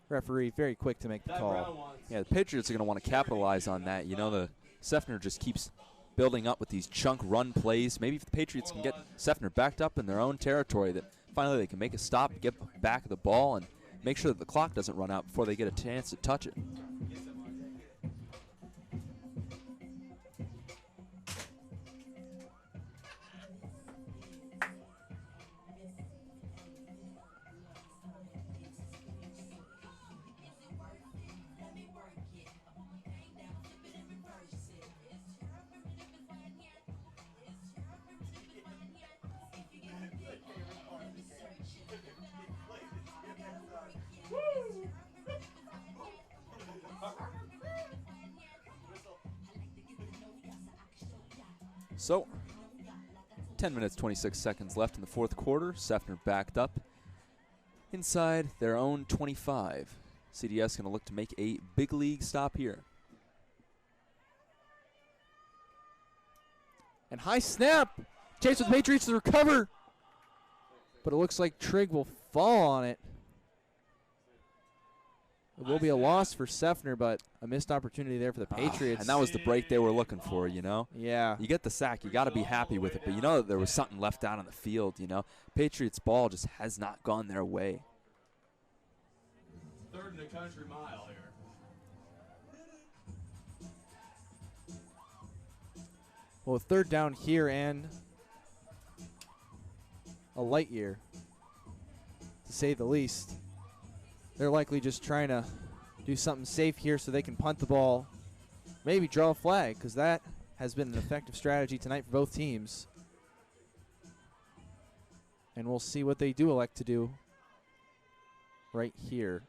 B: Referee very quick to make the call.
D: Yeah, the Patriots are going to want to capitalize on that. You know, the Seffner just keeps building up with these chunk run plays. Maybe if the Patriots can get Seffner backed up in their own territory, that finally they can make a stop, get back of the ball, and make sure that the clock doesn't run out before they get a chance to touch it. So, 10 minutes, 26 seconds left in the 4th quarter. Seffner backed up inside their own 25. CDS going to look to make a big league stop here.
B: And high snap. Chase with the Patriots to recover. But it looks like Trigg will fall on it. It will be a loss for Seffner, but a missed opportunity there for the Patriots.
D: And that was the break they were looking for, you know?
B: Yeah.
D: You get the sack, you got to be happy with it, but you know that there was something left out on the field, you know? Patriots ball just has not gone their way.
A: 3rd in the country mile here.
B: Well, 3rd down here and a light year, to say the least. They're likely just trying to do something safe here so they can punt the ball, maybe draw a flag, because that has been an effective strategy tonight for both teams. And we'll see what they do elect to do right here.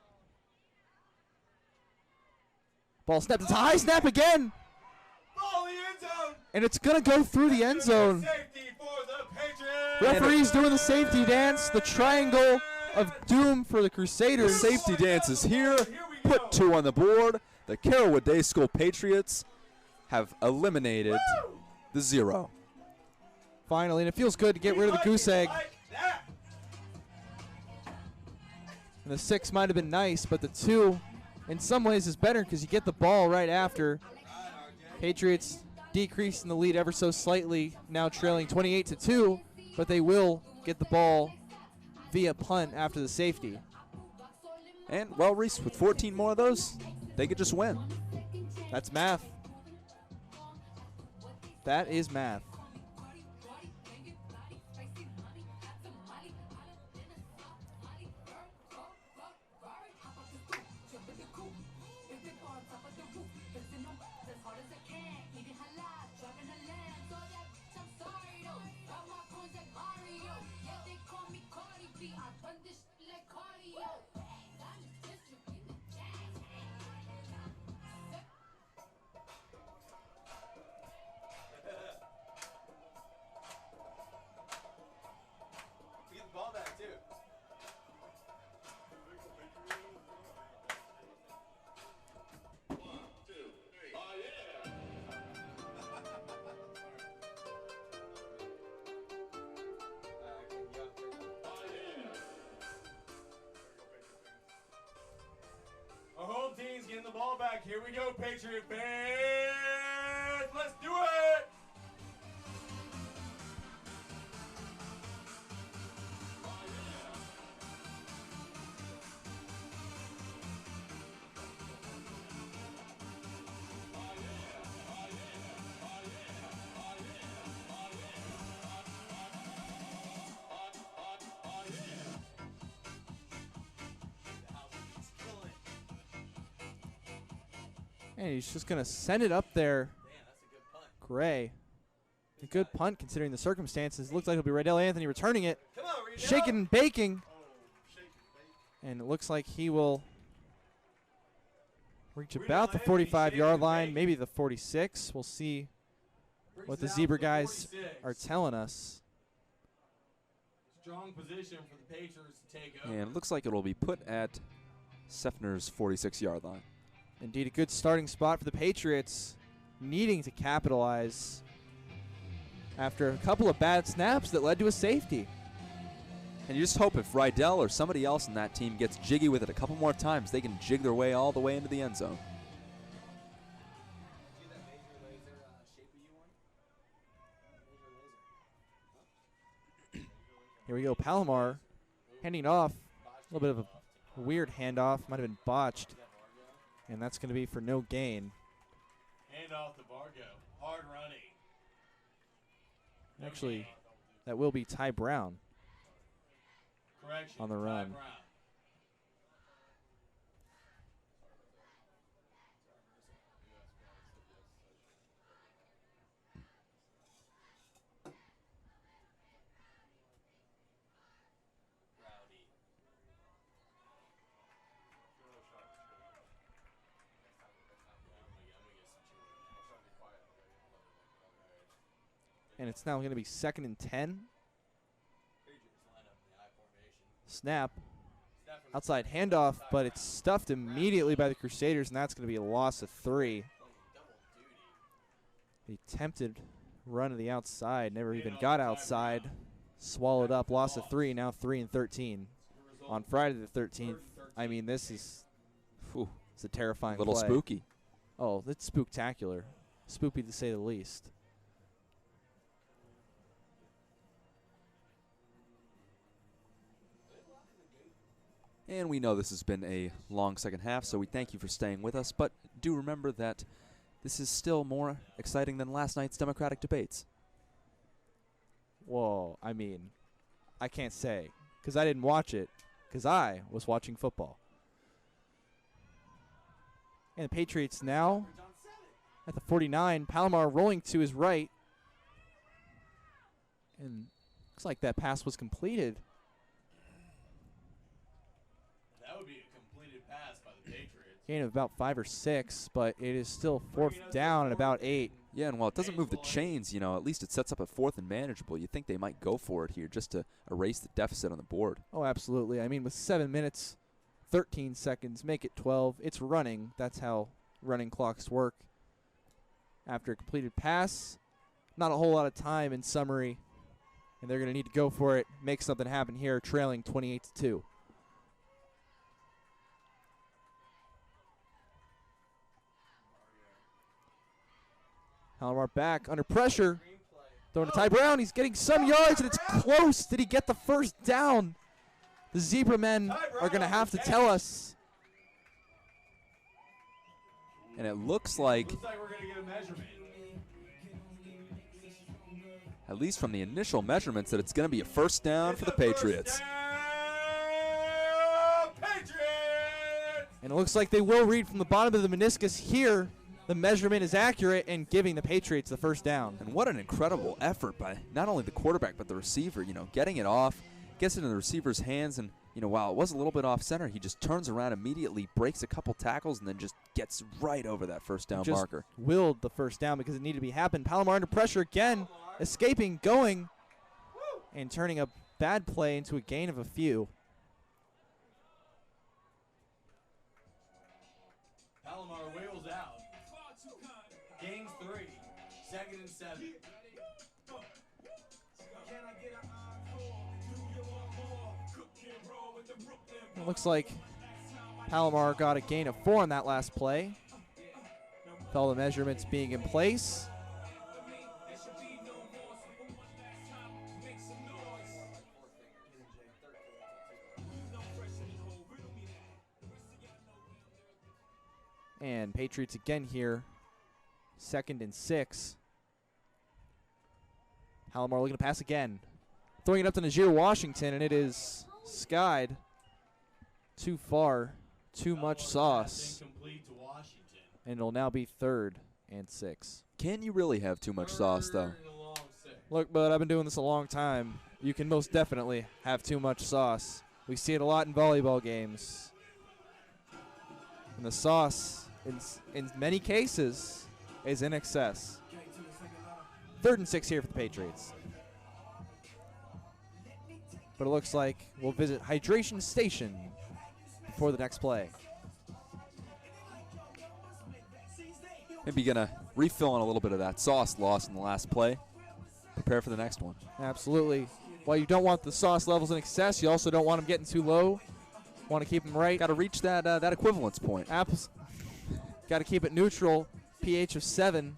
B: Ball snapped. It's a high snap again.
A: Ball in the end zone.
B: And it's going to go through the end zone.
A: Safety for the Patriots.
B: Referee's doing the safety dance, the triangle of doom for the
D: The
B: Crusaders.
D: safety dance is here. Put 2 on the board. The Carrollwood Day School Patriots have eliminated the 0.
B: Finally, and it feels good to get rid of the goose egg. And the 6 might have been nice, but the 2 in some ways is better because you get the ball right after. Patriots decreasing the lead ever so slightly, now trailing 28-2, but they will get the ball via punt after the safety.
D: And, well, Reese, with 14 more of those, they could just win.
B: That's math. That is math.
A: Here we go, Patriot fans. Let's do it.
B: And he's just going to send it up there.
E: Damn, that's a good punt.
B: Gray. A good punt considering the circumstances. Looks like it'll be Rydell Anthony returning it.
E: Come on, Rydell.
B: Shaking and baking.
A: Oh, shake it, baby.
B: And it looks like he will reach
A: Rydell
B: about the
A: Anthony
B: 45-yard
A: shaking
B: line,
A: and
B: maybe the 46. We'll see
A: Brings
B: what
A: it
B: the
A: out
B: Zebra
A: to the
B: guys
A: 46.
B: are telling us.
A: Strong position for the Patriots to take over.
D: And it looks like it'll be put at Seffner's 46-yard line.
B: Indeed, a good starting spot for the Patriots, needing to capitalize after a couple of bad snaps that led to a safety.
D: And you just hope if Rydell or somebody else in that team gets jiggy with it a couple more times, they can jig their way all the way into the end zone.
E: See that laser shape of you one? Laser.
B: Here we go, Palomar handing off. A little bit of a weird handoff, might have been botched. And that's going to be for no gain.
A: Hand off to Vargo. Hard running. No
B: Actually,
A: gain.
B: that will be Ty Brown.
A: Correction.
B: on the
A: Ty
B: run.
A: Brown. Rowdy.
B: And it's now going to be 2nd and 10.
E: Patriots line up in the I formation.
B: Snap.
A: Snap from the
B: Outside
A: side.
B: handoff,
A: Side
B: but
A: route.
B: it's stuffed immediately by the Crusaders, and that's going to be a loss of 3.
E: Playing double duty.
B: The attempted run to the outside, never even
A: Handoff
B: got
A: to Ty
B: outside.
A: Brown.
B: Swallowed up, loss of 3, now 3 and 13.
A: The result,
B: On Friday the 13th,
A: 3rd and
B: I
A: 13.
B: mean, this is
D: Whew,
B: it's a terrifying
D: little
B: play.
D: spooky.
B: Oh, it's spooktacular. Spoopy to say the least.
D: And we know this has been a long second half, so we thank you for staying with us. But do remember that this is still more exciting than last night's Democratic debates.
B: Whoa, I mean, I can't say, because I didn't watch it, because I was watching football. And the Patriots now at the 49. Palomar rolling to his right. And looks like that pass was completed.
A: That would be a completed pass by the Patriots.
B: Gain of about 5 or 6, but it is still 4th down and about 8.
D: Yeah, and while it doesn't move the chains, you know, at least it sets up a 4th and manageable. You think they might go for it here just to erase the deficit on the board.
B: Oh, absolutely. I mean, with 7 minutes, 13 seconds, make it 12. It's running. That's how running clocks work. After a completed pass, not a whole lot of time in summary, and they're going to need to go for it, make something happen here, trailing 28-2. Palomar back under pressure. Throwing to Ty Brown. He's getting some yards, and it's close. Did he get the first down? The Zebra men are going to have to tell us.
D: And it looks like,
A: Looks like we're going to get a measurement.
D: at least from the initial measurements, that it's going to be a first down for the Patriots.
A: Patriots!
B: And it looks like they will read from the bottom of the meniscus here. The measurement is accurate and giving the Patriots the first down.
D: And what an incredible effort by not only the quarterback but the receiver, you know, getting it off, gets it in the receiver's hands, and, you know, while it was a little bit off center, he just turns around immediately, breaks a couple tackles, and then just gets right over that first down
B: Just
D: marker.
B: willed the first down because it needed to be happen. Palomar under pressure again, escaping, going, and turning a bad play into a gain of a few.
A: Palomar wheels out. Gains 3. 2nd and 7.
B: It looks like Palomar got a gain of 4 on that last play. with all the measurements being in place. And Patriots again here, 2nd and 6. Hallamar looking to pass again. Throwing it up to Najir Washington, and it is skied too far. Too much sauce. And it'll now be 3rd and 6.
D: Can you really have too much sauce, though?
B: Look, bud, I've been doing this a long time. You can most definitely have too much sauce. We see it a lot in volleyball games. And the sauce, in many cases, is in excess. 3rd and 6 here for the Patriots. But it looks like we'll visit Hydration Station before the next play.
D: Maybe gonna refill on a little bit of that sauce lost in the last play. Prepare for the next one.
B: Absolutely. While you don't want the sauce levels in excess, you also don't want them getting too low. Want to keep them right.
D: Got to reach that equivalence point.
B: Got to keep it neutral, pH of 7,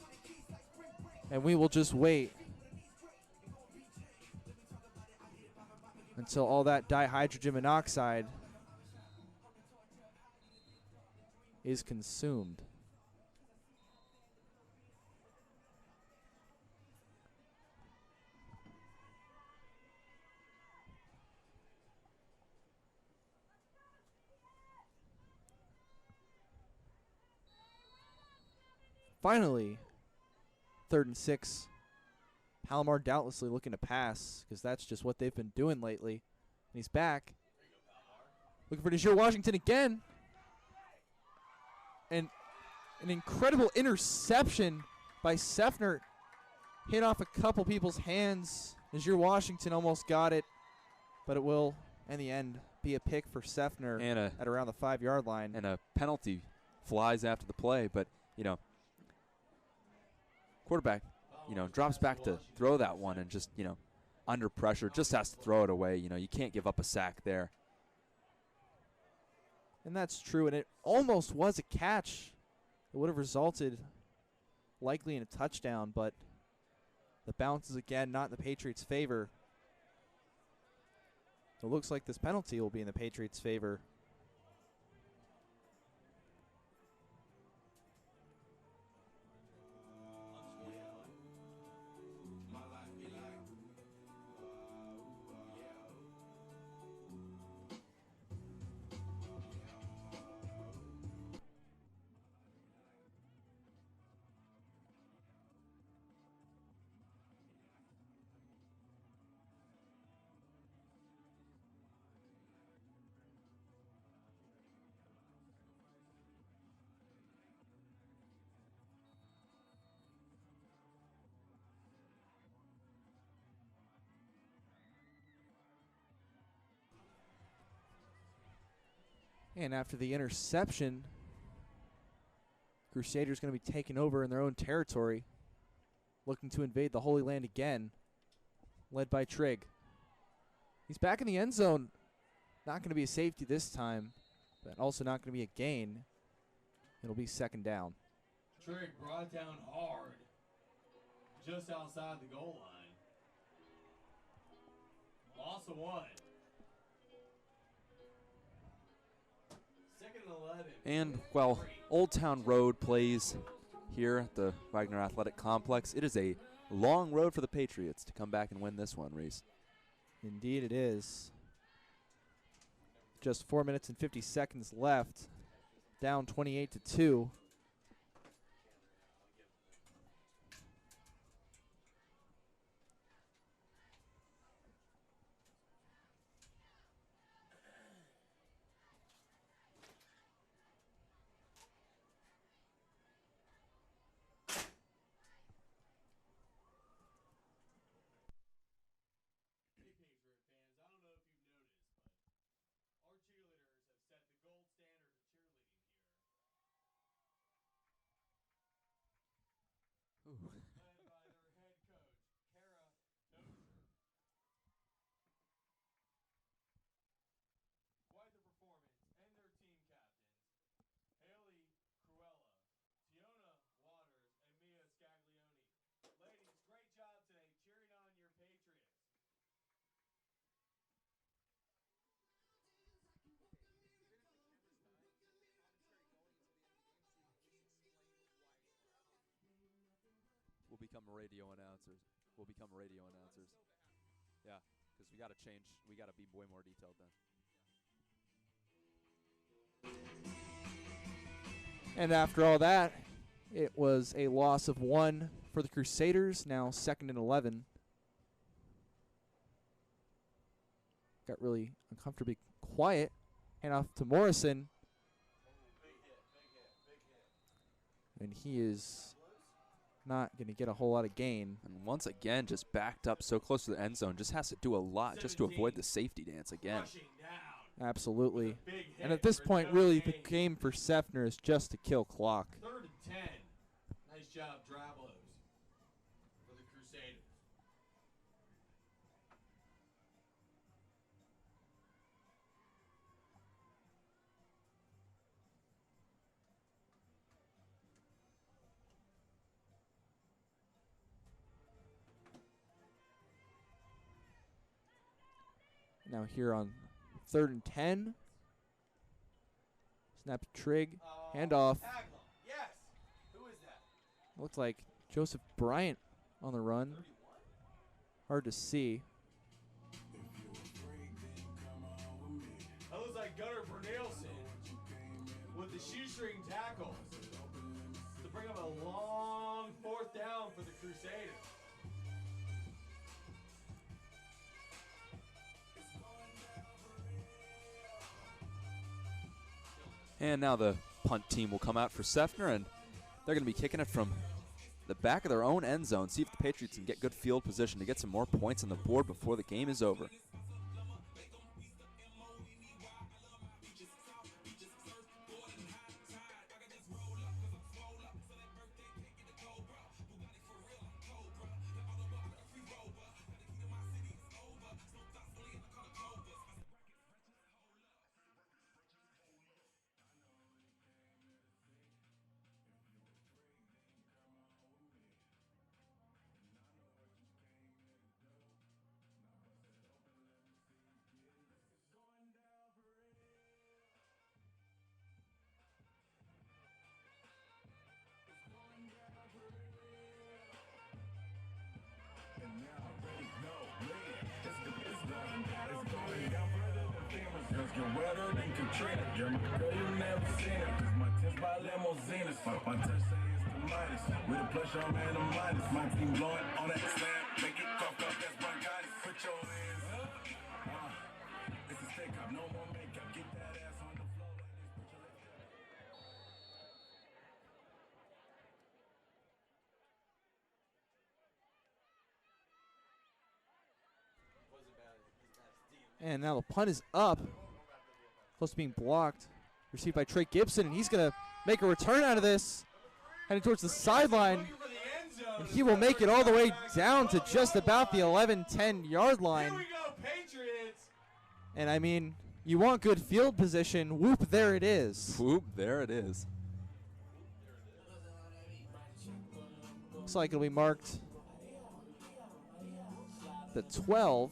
B: and we will just wait until all that dihydrogen monoxide is consumed. Finally, 3rd and 6. Palomar doubtlessly looking to pass because that's just what they've been doing lately. And he's back. Looking for Najir Washington again. And an incredible interception by Seffner. Hit off a couple people's hands. Najir Washington almost got it. But it will, in the end, be a pick for Seffner at around the 5-yard line.
D: And a penalty flies after the play. But, you know, quarterback, you know, drops back to throw that one and just, you know, under pressure, just has to throw it away. You know, you can't give up a sack there.
B: And that's true, and it almost was a catch. It would have resulted likely in a touchdown, but the bounce is again not in the Patriots' favor. It looks like this penalty will be in the Patriots' favor. And after the interception, Crusaders going to be taken over in their own territory, looking to invade the Holy Land again, led by Trigg. He's back in the end zone. Not going to be a safety this time, but also not going to be a gain. It'll be 2nd down.
C: Trigg brought down hard, just outside the goal line. Loss of 1. 2nd and 11.
D: And, well, Old Town Road plays here at the Wagner Athletic Complex. It is a long road for the Patriots to come back and win this one, Reese.
B: Indeed it is. Just 4 minutes and 50 seconds left. Down 28-2.
D: become radio announcers. We'll become radio announcers. Yeah, because we got to change. We got to be way more detailed then.
B: And after all that, it was a loss of 1 for the Crusaders, now 2nd and 11. Got really uncomfortably quiet. Hand off to Morrison. And he is not going to get a whole lot of gain.
D: And once again, just backed up so close to the end zone. Just has to do a lot just to avoid the safety dance again.
B: Absolutely. And at this point, really, the game for Seffner is just to kill clock.
A: 3rd and 10. Nice job, Drablos, for the Crusaders.
B: Now here on 3rd and 10. Snap to Trigg. Handoff.
A: Yes. Who is that?
B: Looks like Joseph Bryant on the run. Hard to see.
A: That looks like Gunnar Brunelson with the shoestring tackle to bring up a long 4th down for the Crusaders.
D: And now the punt team will come out for Seffner, and they're going to be kicking it from the back of their own end zone. See if the Patriots can get good field position to get some more points on the board before the game is over.
G: Just get wetter than Katrina. You're my girl, you never seen it. Cause my tits by limousines. My touch say it's the Midas. With a plus, I'm at a minus. My team blowing on that slam. Make it cough up, that's bronchitis. Put your hands up. It's a stick up, no more makeup. Get that ass on the floor like this. Put your legs
B: And now the punt is up. Close to being blocked. Received by Trey Gibson, and he's going to make a return out of this. Heading towards the sideline. And he will make it all the way down to just about the 11-10 yard line.
A: Here we go, Patriots.
B: And I mean, you want good field position. Whoop, there it is.
D: Whoop, there it is.
B: Looks like it'll be marked the 12.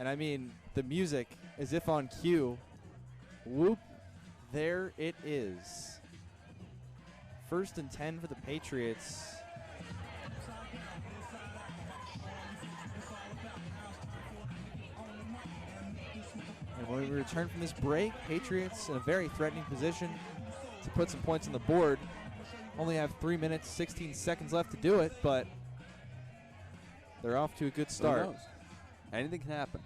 B: And I mean, the music, as if on cue. Whoop, there it is. 1st and 10 for the Patriots. And when we return from this break, Patriots in a very threatening position to put some points on the board. Only have 3 minutes, 16 seconds left to do it, but they're off to a good start.
D: Who knows? Anything can happen.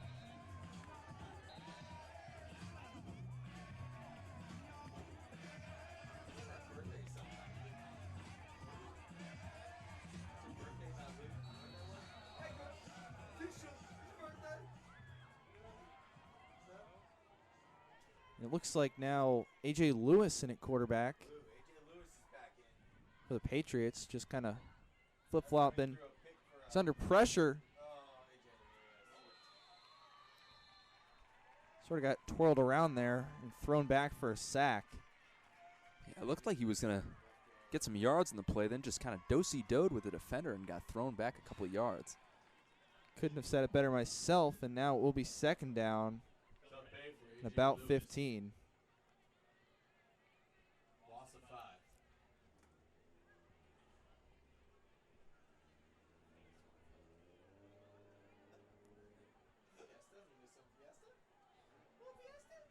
B: It looks like now A.J. Lewis in at quarterback
E: Ooh, A.J. Lewis is back in.
B: for the Patriots. Just kind of flip-flopping.
E: Threw a pick for,
B: It's under pressure.
E: Oh, A.J. Lewis.
B: Sort of got twirled around there and thrown back for a sack.
D: Yeah, it looked like he was going to get some yards in the play, then just kind of do-si-doed with the defender and got thrown back a couple of yards.
B: Couldn't have said it better myself, and now it will be second down and about 15.
A: Loss of 5.
E: Fiesta? We do some Fiesta? What Fiesta?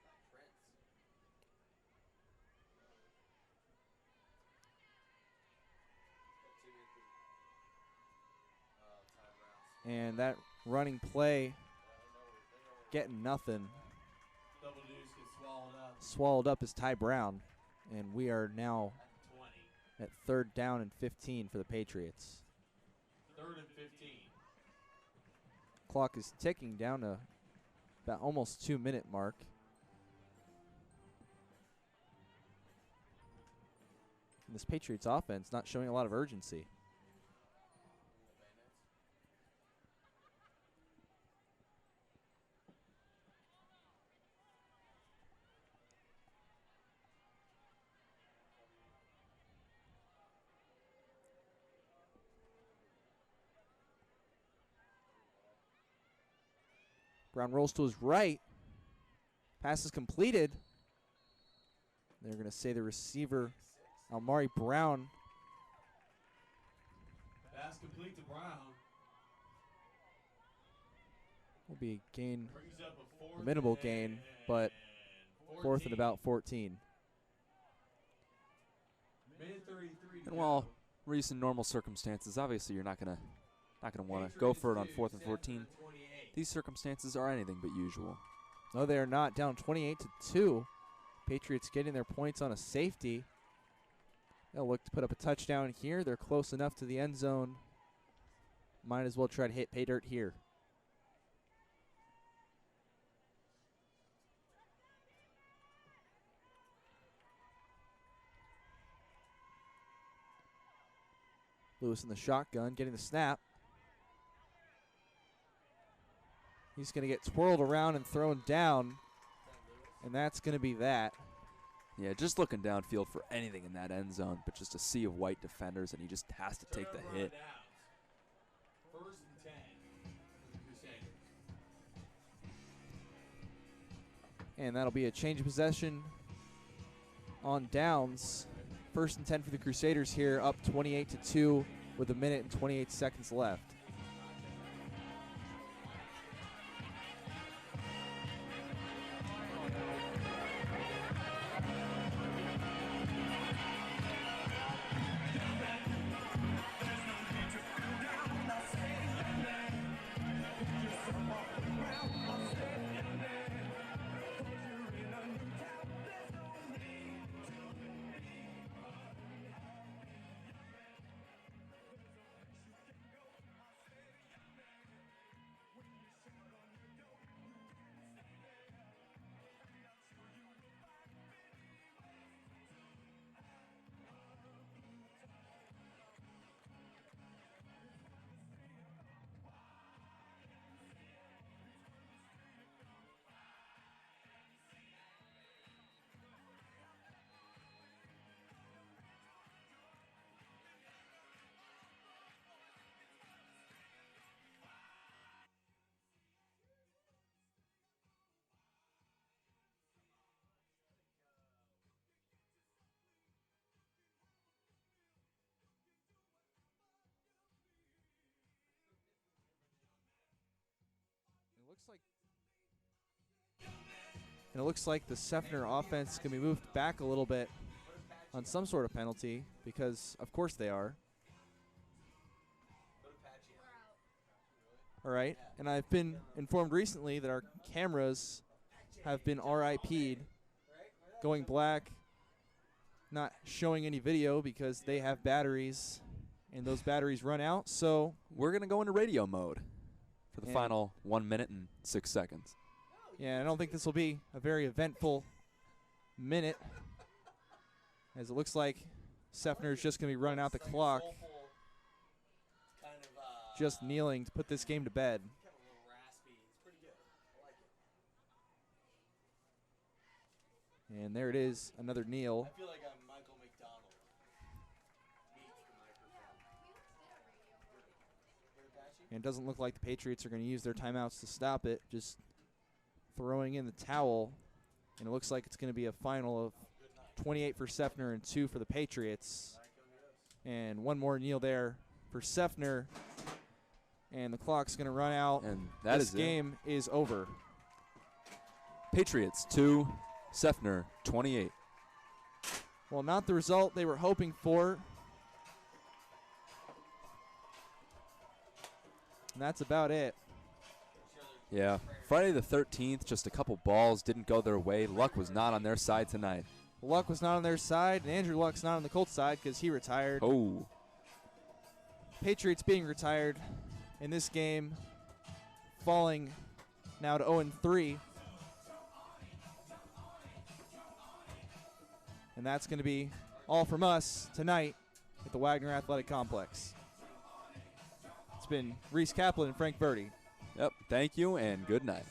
E: Not Prince. Got 2 minutes. Time rounds.
B: And that running play
E: They know
B: getting nothing.
A: Double deuce gets swallowed up.
B: Swallowed up is Ty Brown. And we are now
A: At 20.
B: at third down and 15 for the Patriots.
A: 3rd and 15.
B: Clock is ticking down to about almost 2-minute mark. And this Patriots offense not showing a lot of urgency. Brown rolls to his right. Pass is completed. They're going to say the receiver, Almari Brown.
A: Pass complete to Brown.
B: Will be a gain,
A: Brings up a 4th
B: a minimal
A: and
B: gain, but 4th and
A: 14.
B: about 14.
A: Minute 33 to
D: And while
A: go.
D: recent normal circumstances, obviously you're not gonna want to go for it on 4th and 14. These circumstances are anything but usual.
B: No, they are not. Down 28-2. Patriots getting their points on a safety. They'll look to put up a touchdown here. They're close enough to the end zone. Might as well try to hit pay dirt here. Lewis in the shotgun, getting the snap. He's going to get twirled around and thrown down, and that's going to be that.
D: Yeah, just looking downfield for anything in that end zone, but just a sea of white defenders, and he just has to take the
A: Turnover on
D: hit.
A: downs. 1st and 10 for the Crusaders.
B: And that'll be a change of possession on downs. 1st and 10 for the Crusaders here, up 28-2 with 1 minute and 28 seconds left. And it looks like the Seffner offense can be moved back a little bit on some sort of penalty because, of course, they are. All right, and I've been informed recently that our cameras have been RIP'd, going black, not showing any video because they have batteries, and those batteries run out. So
D: We're going to go into radio mode for the
B: And-
D: final 1 minute and 6 seconds.
B: Yeah, I don't think this will be a very eventful minute, as it looks like Seffner is just going to be running out the clock,
E: Kind of,
B: just kneeling to put this game to bed.
E: kind of a little raspy. It's pretty good. I like it.
B: And there it is, another kneel.
E: I feel like I'm Michael McDonald. Meets the microphone. Hear Apache?
B: And it doesn't look like the Patriots are going to use their timeouts to stop it, just throwing in the towel. And it looks like it's going to be a final of 28 for Seffner and 2 for the Patriots. And one more kneel there for Seffner. And the clock's going to run out.
D: And that
B: this
D: is it.
B: game is over.
D: Patriots 2, Seffner 28.
B: Well, not the result they were hoping for. And that's about it.
D: Yeah. Friday the 13th, just a couple balls didn't go their way. Luck was not on their side tonight.
B: Luck was not on their side, and Andrew Luck's not on the Colts side because he retired.
D: Oh.
B: Patriots being retired in this game, falling now to 0-3. And that's going to be all from us tonight at the Wagner Athletic Complex. It's been Reese Kaplan and Frank Verdi.
D: Yep. Thank you and good night.